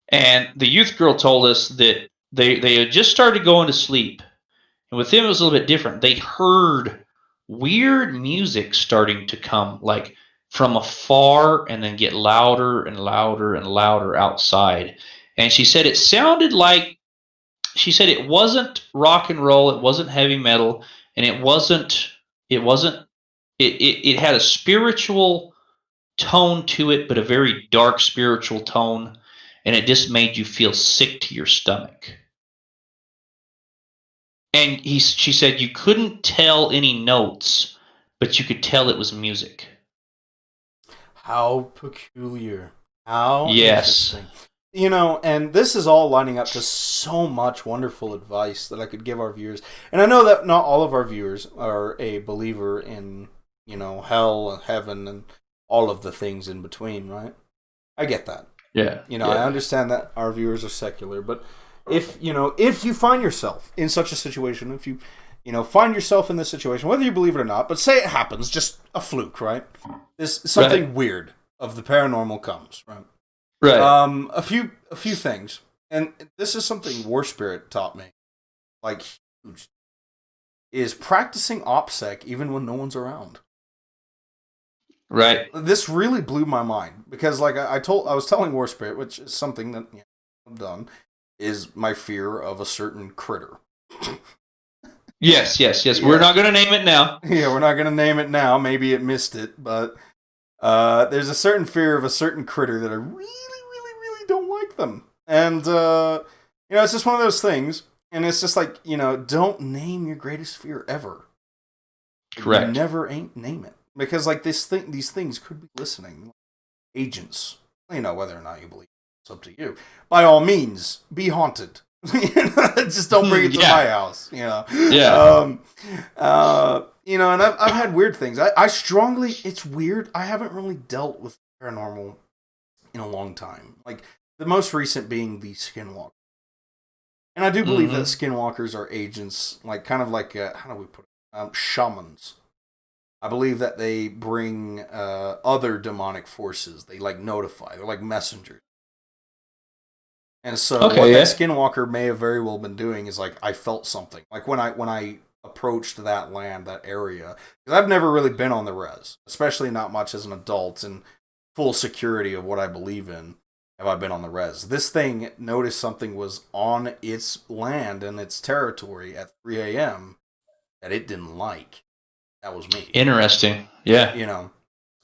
And the youth girl told us that they had just started going to sleep. And with them, it was a little bit different. They heard weird music starting to come, like from afar, and then get louder and louder and louder outside. And she said it sounded like, she said it wasn't rock and roll, it wasn't heavy metal, and it had a spiritual tone to it, but a very dark spiritual tone, and it just made you feel sick to your stomach. And she said you couldn't tell any notes, but you could tell it was music. How peculiar. How Yes. interesting. You know, and this is all lining up to so much wonderful advice that I could give our viewers. And I know that not all of our viewers are a believer in, you know, hell and heaven and all of the things in between, right? I get that. Yeah. You know, I understand that our viewers are secular, but if you find yourself in such a situation, if you find yourself in this situation, whether you believe it or not, but say it happens, just a fluke, right? Something weird of the paranormal comes, right? Right. A few things, and this is something War Spirit taught me, like huge, is practicing OPSEC even when no one's around. Right. This really blew my mind because, like I was telling War Spirit, which is something that I've done, is my fear of a certain critter. Yes. Yeah. We're not going to name it now. Yeah, we're not going to name it now. Maybe it missed it, but there's a certain fear of a certain critter that I really, really, really don't like them. And, it's just one of those things. And it's just like, don't name your greatest fear ever. Correct. You never name it. Because, like, these things could be listening. Agents. Whether or not you believe it, it's up to you. By all means, be haunted. Just don't bring it to my house. Yeah. And I've had weird things. I strongly, it's weird. I haven't really dealt with paranormal in a long time. Like the most recent being the Skinwalker. And I do believe that Skinwalkers are agents, like kind of like how do we put it? Shamans. I believe that they bring other demonic forces. They like notify. They're like messengers. And so what that Skinwalker may have very well been doing is like I felt something. Like when I approached that land, that area, because I've never really been on the res, especially not much as an adult and full security of what I believe in. Have I been on the res? This thing noticed something was on its land and its territory at 3 a.m. that it didn't like. That was me. Interesting. Yeah.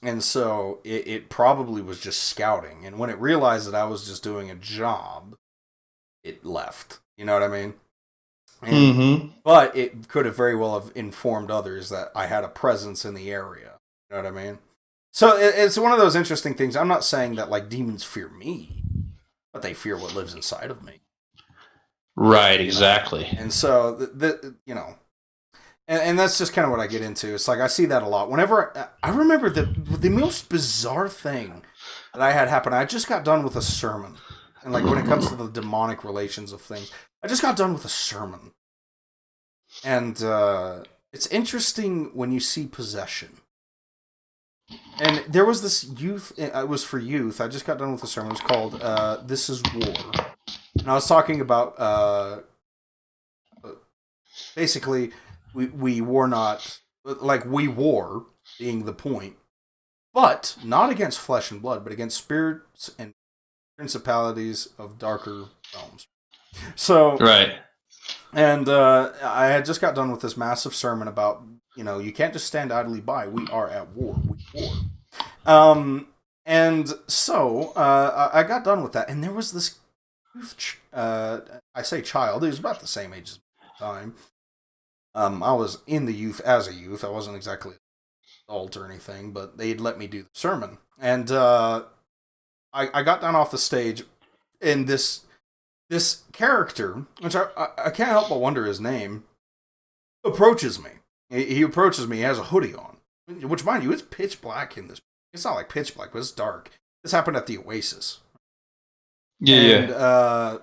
And so it probably was just scouting. And when it realized that I was just doing a job, it left. You know what I mean? But it could have very well have informed others that I had a presence in the area. You know what I mean? So it's one of those interesting things. I'm not saying that like demons fear me, but they fear what lives inside of me. Right, exactly. And so, And that's just kind of what I get into. It's like I see that a lot. Whenever I remember the most bizarre thing that I had happen, I just got done with a sermon. And like when it comes to the demonic relations of things, I just got done with a sermon. And it's interesting when you see possession. And there was this youth, it was for youth. I just got done with a sermon. It was called This is War. And I was talking about basically we war not, like we war being the point, but not against flesh and blood, but against spirits and principalities of darker realms. So, right. And I had just got done with this massive sermon about, you can't just stand idly by. We are at war. We war. And so I got done with that, and there was this youth, I say child, he was about the same age as me at the time. I was in the youth as a youth. I wasn't exactly an adult or anything, but they'd let me do the sermon. And I got down off the stage, and this character, which I can't help but wonder his name, approaches me. He approaches me. He has a hoodie on, which, mind you, it's pitch black in this. It's not like pitch black, but it's dark. This happened at the Oasis. Yeah, and, yeah.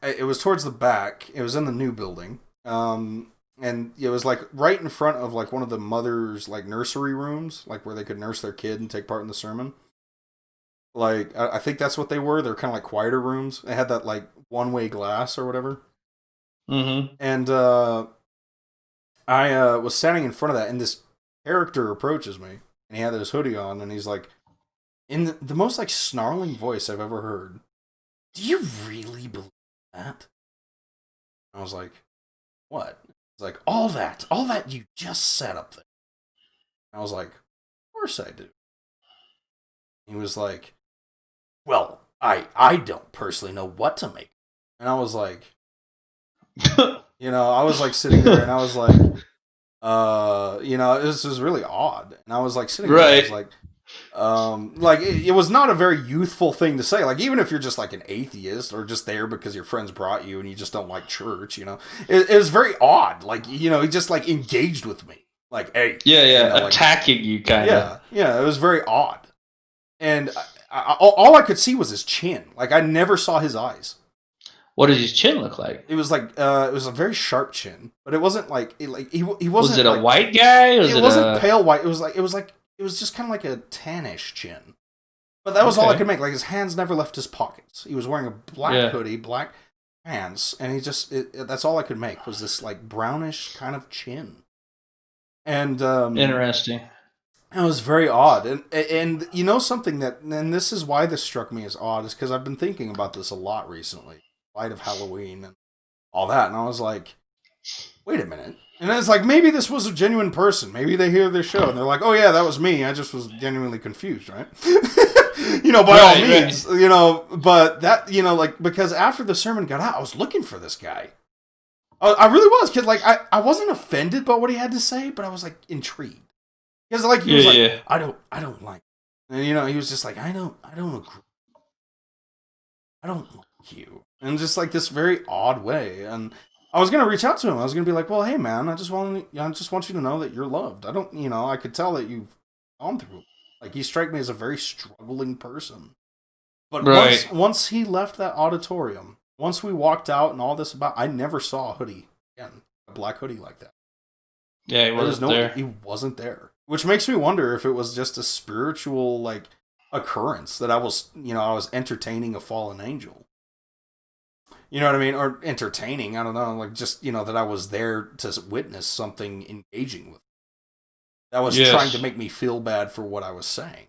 It was towards the back. It was in the new building. And it was like right in front of like one of the mothers' like nursery rooms, like where they could nurse their kid and take part in the sermon. Like I think that's what they were. They're kind of like quieter rooms. They had that like one-way glass or whatever. Mm-hmm. And I was standing in front of that, and this character approaches me, and he had his hoodie on, and he's like, in the most like snarling voice I've ever heard, "Do you really believe that?" I was like, "What?" It's like, all that you just said up there. I was like, "Of course I do." He was like, "Well, I don't personally know what to make." And I was like, I was like sitting there, and I was like, this was really odd. And I was like sitting there, and I was like, it was not a very youthful thing to say. Like, even if you're just like an atheist or just there because your friends brought you and you just don't like church, it was very odd. Like, he just like engaged with me. Like, hey. Yeah, attacking you, kind of. Yeah, it was very odd. And all I could see was his chin. Like, I never saw his eyes. What does his chin look like? It was like it was a very sharp chin, but it wasn't like he wasn't. Was it a like, white guy? It wasn't pale white. It was just kind of like a tannish chin. But that was all I could make. Like, his hands never left his pockets. He was wearing a black hoodie, black pants, and that's all I could make was this like brownish kind of chin. And interesting. It was very odd, and something and this is why this struck me as odd, is because I've been thinking about this a lot recently. Light of Halloween and all that, and I was like, wait a minute. And then it's like, maybe this was a genuine person. Maybe they hear this show and they're like, oh yeah, that was me. I just was genuinely confused, right? By all means, but that, like, because after the sermon got out, I was looking for this guy. I really was, because like, I wasn't offended by what he had to say, but I was like intrigued. Because like, he was like, I don't like it. And he was just like, I don't agree. I don't like you. In just like this very odd way. And I was gonna reach out to him. I was gonna be like, well, hey man, I just want you to know that you're loved. I don't, I could tell that you've gone through it. Like, you strike me as a very struggling person. But once he left that auditorium, once we walked out and all this I never saw a hoodie again, a black hoodie like that. Yeah, he wasn't there. He wasn't there, which makes me wonder if it was just a spiritual like occurrence that I was entertaining a fallen angel. You know what I mean? Or entertaining, I don't know, like just, that I was there to witness something engaging with. That was trying to make me feel bad for what I was saying.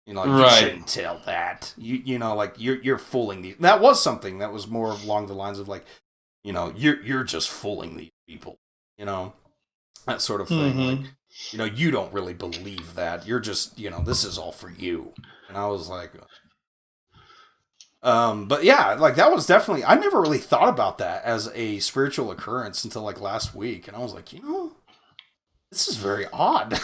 You shouldn't tell that. Like, you're fooling these. That was something that was more along the lines of like, you're just fooling these people. That sort of thing. Mm-hmm. Like, you don't really believe that. You're just, this is all for you. And I was like, but yeah, like, that was definitely, I never really thought about that as a spiritual occurrence until like last week. And I was like, this is very odd.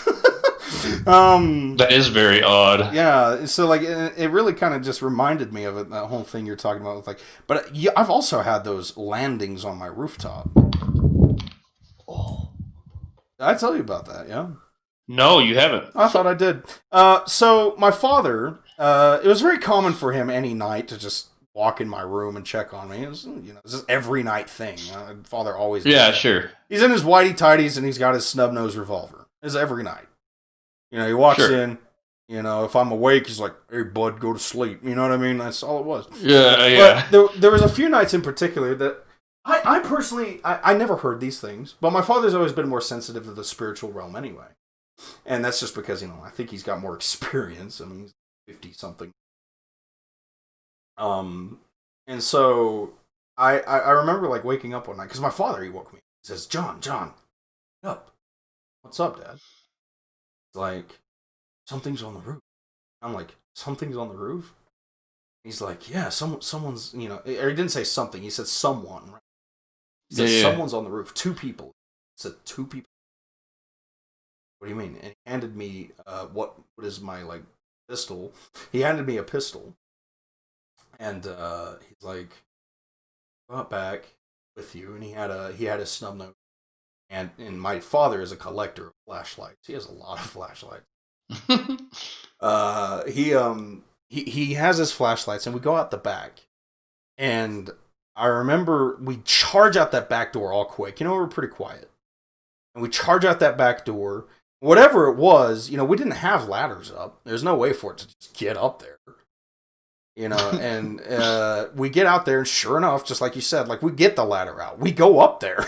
That is very odd. Yeah. So like, it really kind of just reminded me of it. That whole thing you're talking about with like, but I've also had those landings on my rooftop. Oh. Did I tell you about that? Yeah. No, you haven't. I thought I did. So my father, it was very common for him any night to just walk in my room and check on me. It was, it's just every night thing. Father always did that. Sure. He's in his whitey tighties and he's got his snub nose revolver. It's every night. He walks in. If I'm awake, he's like, "Hey, bud, go to sleep." You know what I mean? That's all it was. Yeah. But there was a few nights in particular that I personally, I never heard these things, but my father's always been more sensitive to the spiritual realm anyway. And that's just because, I think he's got more experience. I mean, he's 50-something. And so I remember like waking up one night, because my father, he woke me. He says, John, wake up. What's up, Dad? It's like, something's on the roof. I'm like, something's on the roof? He's like, yeah, someone's, or he didn't say something. He said someone. Right? He said, someone's on the roof. 2 people. He said, 2 people. What do you mean? And he handed me what is my pistol. He handed me a pistol. And he's like, go out back with you. And he had his snub nose. And my father is a collector of flashlights. He has a lot of flashlights. He has his flashlights, and we go out the back. And I remember we charge out that back door all quick. We were pretty quiet. And we charge out that back door. Whatever it was, we didn't have ladders up. There's no way for it to just get up there. And we get out there, and sure enough, just like you said, we get the ladder out. We go up there.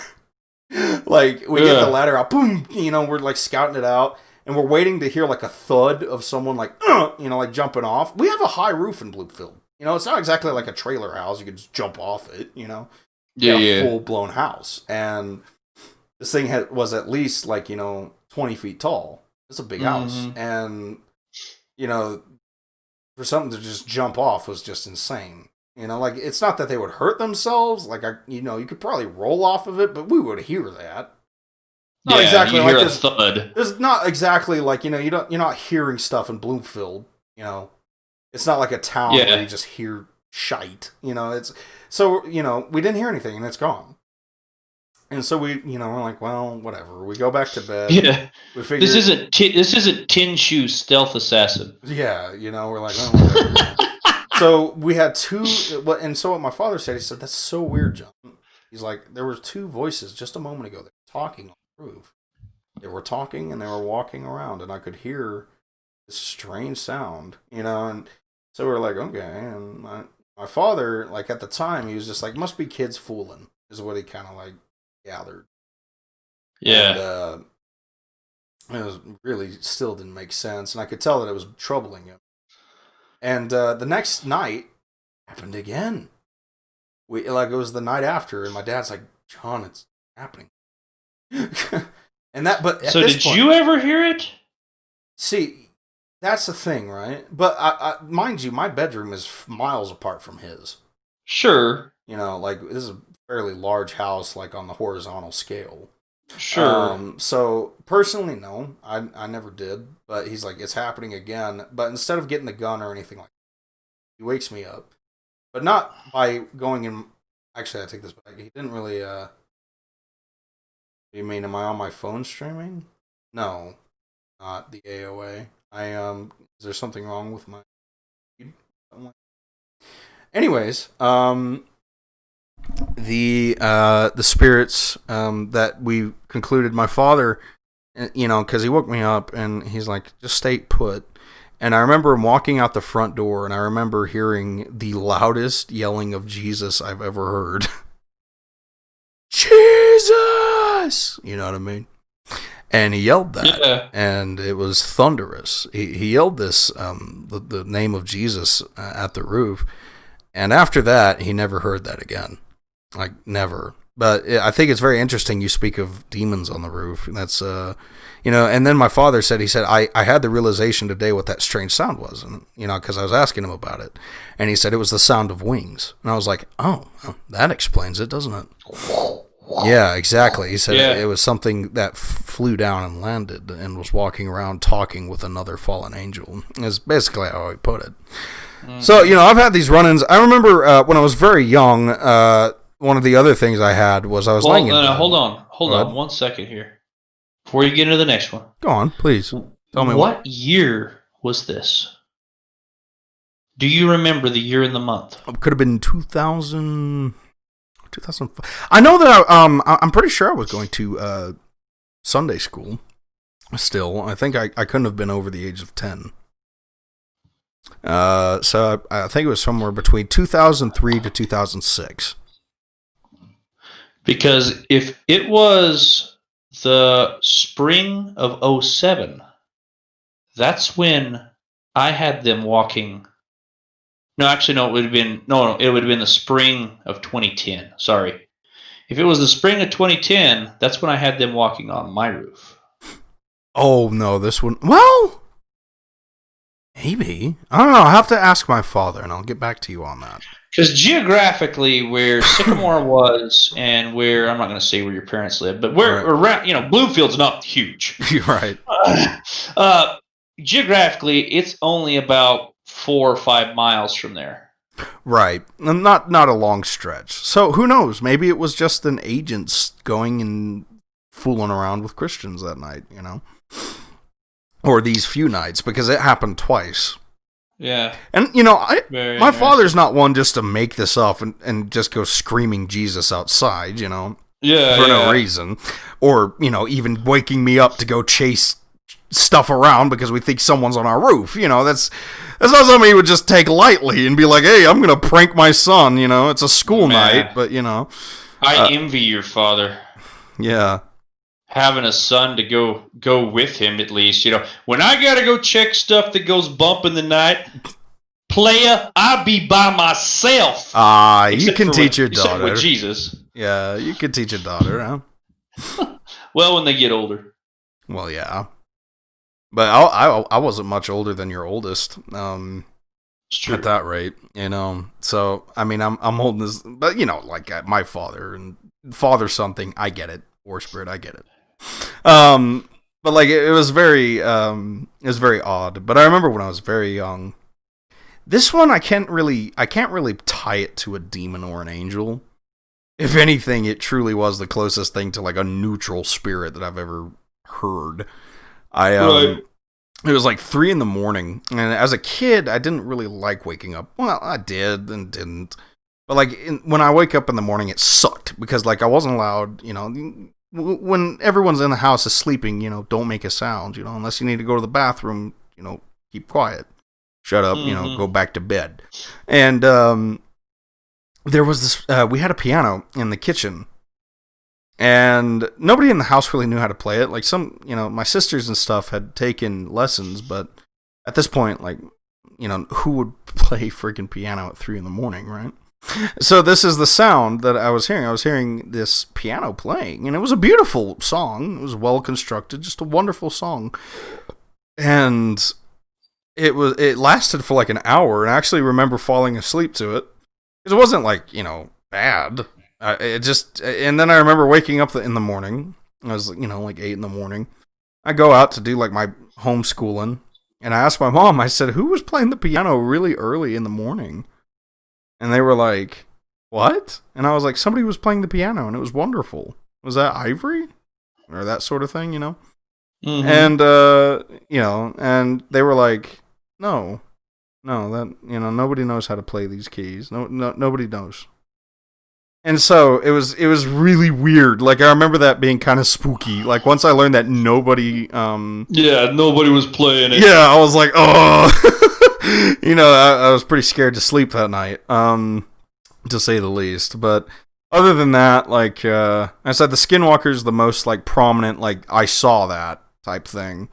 Get the ladder out. Boom! We're scouting it out. And we're waiting to hear a thud of someone jumping off. We have a high roof in Bloomfield. It's not exactly like a trailer house. You can just jump off it, a full-blown house. And this thing was at least 20 feet tall. It's a big house. And, for something to just jump off was just insane. It's not that they would hurt themselves. You could probably roll off of it, but we would hear that. Not exactly you hear a thud. It's not exactly you're not hearing stuff in Bloomfield. It's not like a town where you just hear shite. It's so we didn't hear anything and it's gone. And so we're like, well, whatever. We go back to bed. Yeah, we figure, this isn't Tin Shoe Stealth Assassin. Yeah, we're like, oh, whatever. So we had 2, and so what my father said, he said, that's so weird, John. He's like, there were 2 voices just a moment ago that were talking on the roof. They were talking and they were walking around, and I could hear this strange sound, and so we were like, okay. And my father, at the time, he was just like, must be kids fooling, is what he kind of gathered. Yeah. And it was really still didn't make sense, and I could tell that it was troubling him. And the next night happened again. It was the night after, and my dad's like, John, it's happening. So did you ever hear it? See, that's the thing, right? But I mind you, my bedroom is miles apart from his. Sure. This is a fairly large house, on the horizontal scale. Sure. So personally, no, I never did. But he's like, it's happening again. But instead of getting the gun or anything like that, he wakes me up. But not by going in. Actually, I take this back. He didn't really. You mean, am I on my phone streaming? No, not the AOA. Is there something wrong with my? Anyways, the spirits that we concluded, my father, because he woke me up and he's like, just stay put. And I remember him walking out the front door, and I remember hearing the loudest yelling of Jesus I've ever heard. Jesus! You know what I mean? And he yelled that, and it was thunderous. He yelled this, the name of Jesus at the roof, and after that, he never heard that again. Never. But I think it's very interesting you speak of demons on the roof. That's, and then my father said, I had the realization today what that strange sound was, and, because I was asking him about it. And he said it was the sound of wings. And I was like, oh, well, that explains it, doesn't it? Yeah, exactly. He said it was something that flew down and landed and was walking around talking with another fallen angel. Is basically how he put it. So, I've had these run-ins. I remember when I was very young, one of the other things I had was I was laying in bed. Hold on 1 second here. Before you get into the next one. Go on, please. Tell me what year was this? Do you remember the year and the month? It could have been 2005. I know that I'm pretty sure I was going to Sunday school still. I think I couldn't have been over the age of 10. So I think it was somewhere between 2003 to 2006. Because if it was the spring of 2007, that's when I had them walking. No, actually, no, it would have been the spring of 2010. Sorry. If it was the spring of 2010, that's when I had them walking on my roof. Oh, no, this one. Well, Maybe. I don't know. I'll have to ask my father, and I'll get back to you on that. Because geographically, where Sycamore was, and where I'm not going to say where your parents live, but where around, Bloomfield's not huge. You're right. Geographically, it's only about 4 or 5 miles from there. Right. Not a long stretch. So who knows? Maybe it was just an agent going and fooling around with Christians that night, or these few nights, because it happened twice. Yeah. And, my father's not one just to make this up and just go screaming Jesus outside, for no reason. Or, even waking me up to go chase stuff around because we think someone's on our roof. That's not something he would just take lightly and be like, hey, I'm going to prank my son, it's a school night, but, I envy your father. Yeah. Having a son to go with him, at least, when I gotta go check stuff that goes bump in the night, player, I'll be by myself. You can teach your daughter. With Jesus. Yeah, you can teach your daughter, huh? Well, when they get older. Well, yeah. But I wasn't much older than your oldest. It's true. At that rate, So, I mean, I'm holding this, but, like my father and father-son thing, I get it. War Spirit, I get it. But like it was very odd. But I remember when I was very young. This one I can't really tie it to a demon or an angel. If anything, it truly was the closest thing to like a neutral spirit that I've ever heard. It was like 3 a.m, and as a kid, I didn't really like waking up. Well, I did and didn't. But like when I wake up in the morning, it sucked because like I wasn't allowed, when everyone's in the house is sleeping, don't make a sound, unless you need to go to the bathroom, keep quiet, shut up, go back to bed. And there was this, we had a piano in the kitchen, and nobody in the house really knew how to play it. Like my sisters and stuff had taken lessons, but at this point, like, who would play freaking piano at 3 a.m, right? So this is the sound that I was hearing. I was hearing this piano playing, and it was a beautiful song. It was well constructed, just a wonderful song. And it lasted for like an hour, and I actually remember falling asleep to it. Because it wasn't like, bad. And then I remember waking up in the morning. I was, like 8 a.m. I go out to do like my homeschooling, and I asked my mom, I said, who was playing the piano really early in the morning? And they were like, what? And I was like, somebody was playing the piano, and it was wonderful. Was that Ivory? Or that sort of thing, Mm-hmm. And, and they were like, no, that, nobody knows how to play these keys. No, nobody knows. And so it was really weird. Like, I remember that being kind of spooky. Like, once I learned that nobody, nobody was playing it. Yeah, I was like, oh. I was pretty scared to sleep that night, to say the least. But other than that, like I said, the Skinwalker's the most like prominent, like I saw that type thing.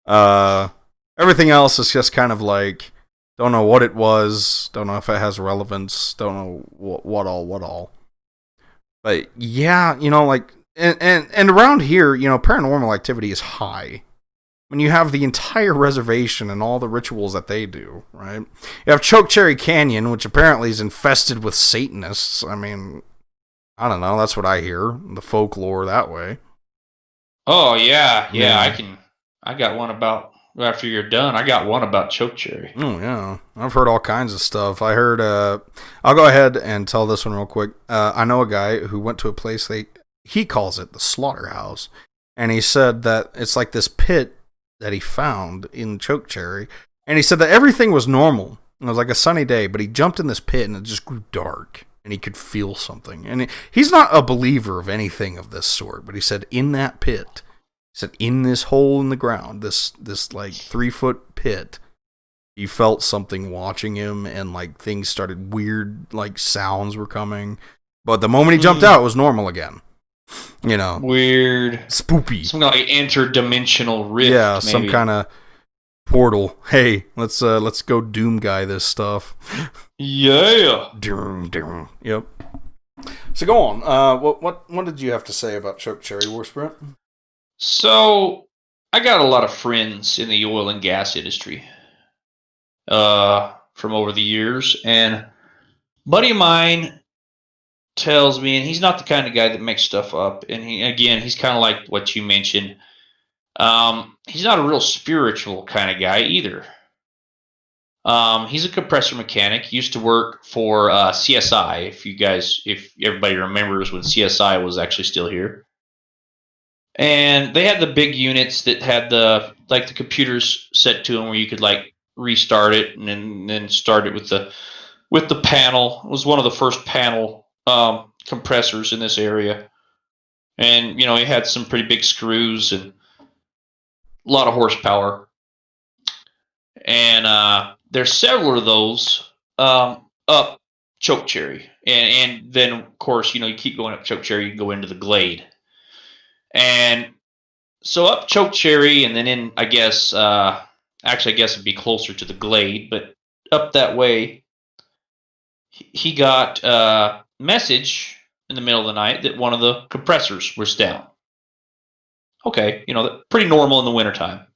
Everything else is just kind of like, don't know what it was, don't know if it has relevance, don't know what all. But yeah, like and around here, paranormal activity is high. When you have the entire reservation and all the rituals that they do, right? You have Chokecherry Canyon, which apparently is infested with Satanists. I mean, I don't know. That's what I hear. The folklore that way. Oh, yeah. I got one about, after you're done, I got one about Chokecherry. Oh, yeah. I've heard all kinds of stuff. I heard, I'll go ahead and tell this one real quick. I know a guy who went to a place, he calls it the slaughterhouse. And he said that it's like this pit that he found in Chokecherry, and he said that everything was normal. It was like a sunny day, but he jumped in this pit and it just grew dark, and he could feel something. And he's not a believer of anything of this sort, but he said in that pit, he said in this hole in the ground, this like 3-foot pit, he felt something watching him, and like things started weird, like sounds were coming. But the moment he jumped out, it was normal again. Weird, spoopy, some kind of like interdimensional rift. Yeah, maybe. Some kind of portal. Hey, let's go doom guy this stuff. Yeah. Doom. Yep. So go on. What did you have to say about Chokecherry, War Spirit? So I got a lot of friends in the oil and gas industry. from over the years. And a buddy of mine tells me, and he's not the kind of guy that makes stuff up. And he's kind of like what you mentioned. He's not a real spiritual kind of guy either. He's a compressor mechanic. Used to work for CSI. If everybody remembers when CSI was actually still here, and they had the big units that had the computers set to them where you could like restart it and then start it with the panel. It was one of the first panel compressors in this area, and it had some pretty big screws and a lot of horsepower. And there's several of those up Chokecherry, and then of course you keep going up Chokecherry, you can go into the Glade, and so up Chokecherry, and then in I guess it'd be closer to the Glade, but up that way, he got a message in the middle of the night that one of the compressors was down. Okay, pretty normal in the wintertime.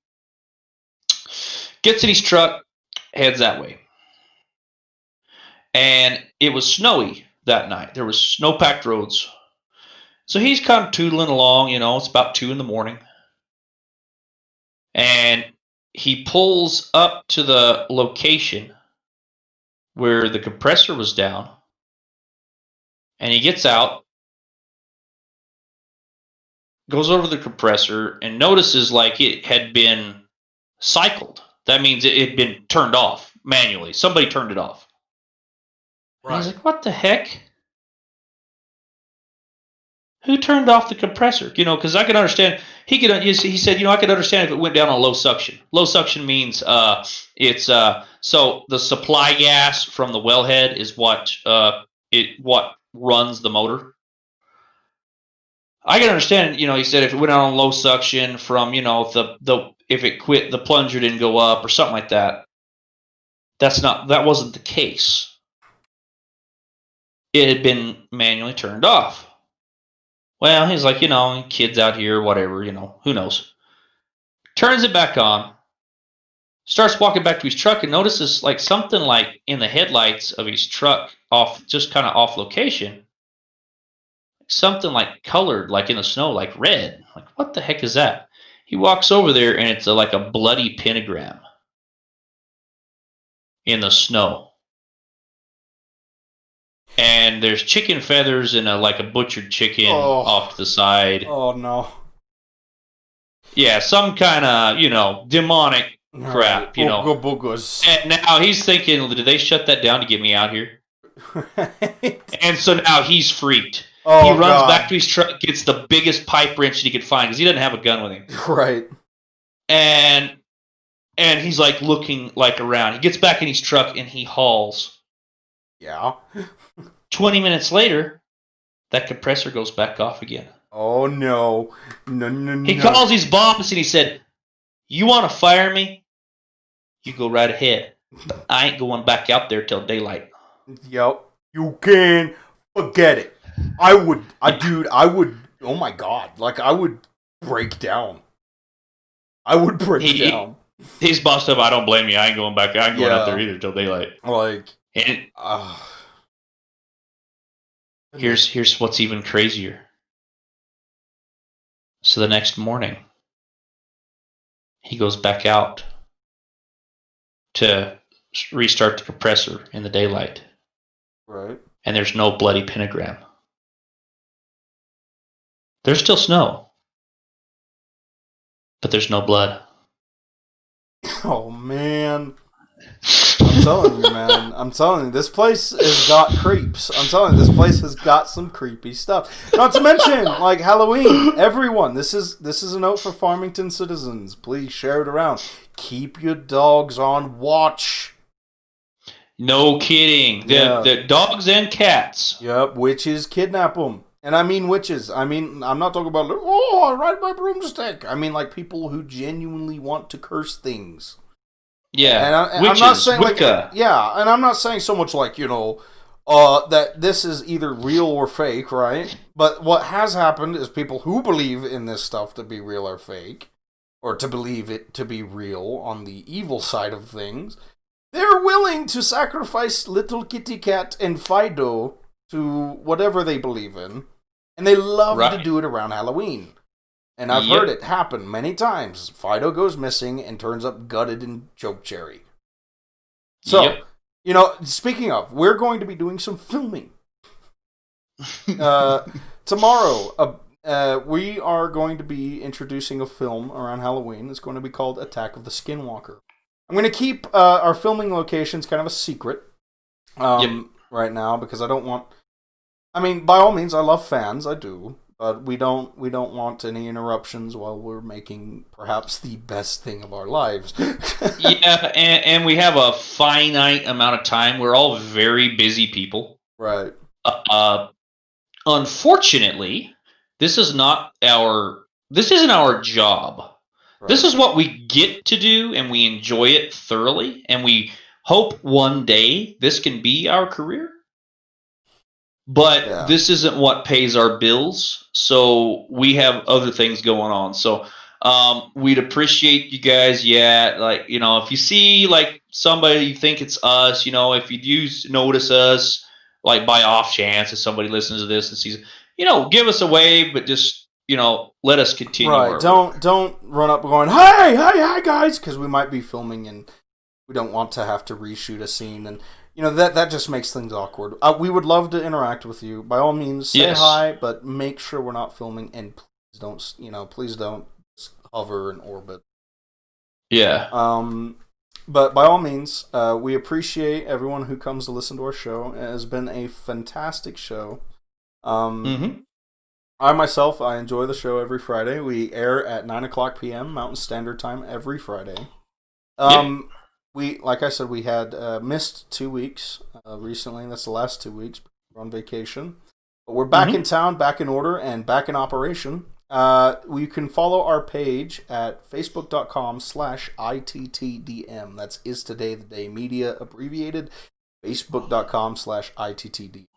Gets in his truck, heads that way. And it was snowy that night. There was snow-packed roads. So he's kind of tootling along, it's about 2 a.m. And he pulls up to the location where the compressor was down. And he gets out, goes over the compressor, and notices like it had been cycled. That means it had been turned off manually. Somebody turned it off. Right. And he's like, what the heck? Who turned off the compressor? Because I could understand. He said, I could understand if it went down on low suction. Low suction means it's so the supply gas from the wellhead is what runs the motor. I can understand, he said if it went out on low suction from, if it quit, the plunger didn't go up or something like that. That wasn't the case. It had been manually turned off. Well, he's like, kids out here, whatever, who knows. Turns it back on, starts walking back to his truck and notices like something like in the headlights of his truck just kind of off location. Something like colored, like in the snow, like red. Like, what the heck is that? He walks over there, and it's like a bloody pentagram in the snow. And there's chicken feathers and a butchered chicken off to the side. Oh, no. Yeah, some kind of, demonic crap, Boogers. And now he's thinking, did they shut that down to get me out here? Right. And so now he's freaked. He runs back to his truck, gets the biggest pipe wrench he could find because he doesn't have a gun with him. Right. And he's like looking like around. He gets back in his truck and he hauls. Yeah. 20 minutes later, that compressor goes back off again. Oh no. No. He calls his boss and he said, "You want to fire me? You go right ahead. But I ain't going back out there till daylight." Yep. You can forget it. I would, oh my God, I would break down. He's bossed up. I don't blame you. I ain't going back. I ain't going out there either till daylight. Here's what's even crazier. So the next morning, he goes back out to restart the compressor in the daylight. Right. And there's no bloody pentagram. There's still snow. But there's no blood. Oh, man. I'm telling you, man. I'm telling you, this place has got creeps. I'm telling you, this place has got some creepy stuff. Not to mention, Halloween. Everyone, this is a note for Farmington citizens. Please share it around. Keep your dogs on watch. No kidding. The dogs and cats. Yep, witches kidnap them. And I mean witches. I mean, I'm not talking about, I ride my broomstick. I mean, people who genuinely want to curse things. Yeah, and I'm not saying Wicca. And I'm not saying so much that this is either real or fake, right? But what has happened is people who believe in this stuff to be real or fake, or to believe it to be real on the evil side of things, they're willing to sacrifice little kitty cat and Fido to whatever they believe in, and they love to do it around Halloween. And I've heard it happen many times. Fido goes missing and turns up gutted and choke cherry. So, speaking of, we're going to be doing some filming. Tomorrow, we are going to be introducing a film around Halloween. It's going to be called Attack of the Skinwalker. I'm going to keep our filming locations kind of a secret right now because I don't want... I mean, by all means, I love fans, I do. But we don't want any interruptions while we're making perhaps the best thing of our lives. Yeah, and we have a finite amount of time. We're all very busy people. Right. Unfortunately, this isn't our job. Right. This is what we get to do, and we enjoy it thoroughly, and we hope one day this can be our career. But this isn't what pays our bills, so we have other things going on. So we'd appreciate you guys. Yeah, like, if you see like somebody you think it's us, if you do notice us, like by off chance, if somebody listens to this and sees, give us a wave, but just let us continue. Right? Don't run up going, hey guys, because we might be filming and we don't want to have to reshoot a scene and. That just makes things awkward. We would love to interact with you. By all means, say hi, but make sure we're not filming, and please don't hover and orbit. Yeah. But by all means, we appreciate everyone who comes to listen to our show. It has been a fantastic show. I myself, I enjoy the show every Friday. We air at 9:00 p.m. Mountain Standard Time every Friday. Like I said, we had missed 2 weeks recently. That's the last 2 weeks. We're on vacation. But we're back in town, back in order, and back in operation. You can follow our page at facebook.com/ITTDM. That's Is Today the Day Media, abbreviated. Facebook.com/ITTDM.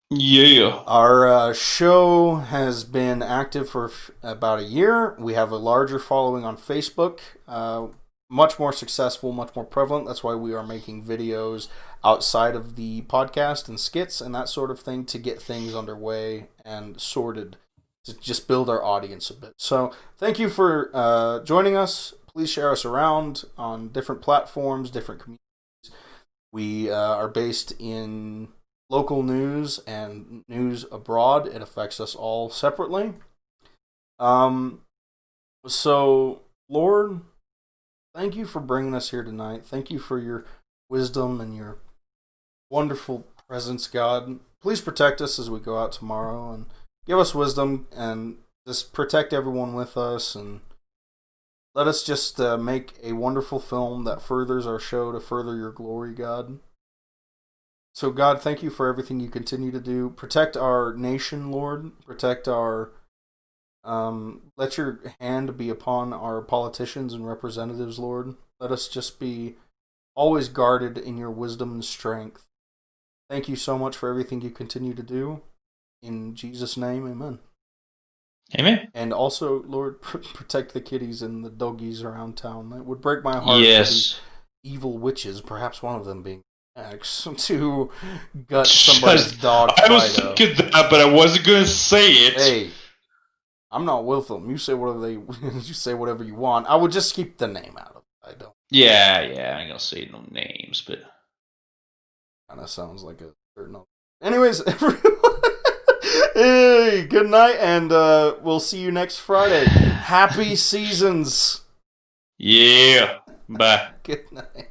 Yeah. Our show has been active for about a year. We have a larger following on Facebook. Much more successful, much more prevalent. That's why we are making videos outside of the podcast and skits and that sort of thing to get things underway and sorted to just build our audience a bit. So thank you for joining us. Please share us around on different platforms, different communities. We are based in local news and news abroad. It affects us all separately. So, Lord... thank you for bringing us here tonight. Thank you for your wisdom and your wonderful presence, God. Please protect us as we go out tomorrow and give us wisdom and just protect everyone with us and let us just make a wonderful film that furthers our show to further your glory, God. So, God, thank you for everything you continue to do. Protect our nation, Lord. Protect our... let your hand be upon our politicians and representatives, Lord. Let us just be always guarded in your wisdom and strength. Thank you so much for everything you continue to do. In Jesus' name, amen. Amen. And also, Lord, protect the kitties and the doggies around town. It would break my heart for these evil witches, perhaps one of them being X, to gut somebody's dog. I was thinking that, but I wasn't going to say it. Hey. I'm not with them. You say whatever you want. I would just keep the name out of it. I don't. Yeah, I ain't gonna say no names, but kind of sounds like a certain. Anyways, everyone, hey, good night, and we'll see you next Friday. Happy seasons. Yeah. Bye. Good night.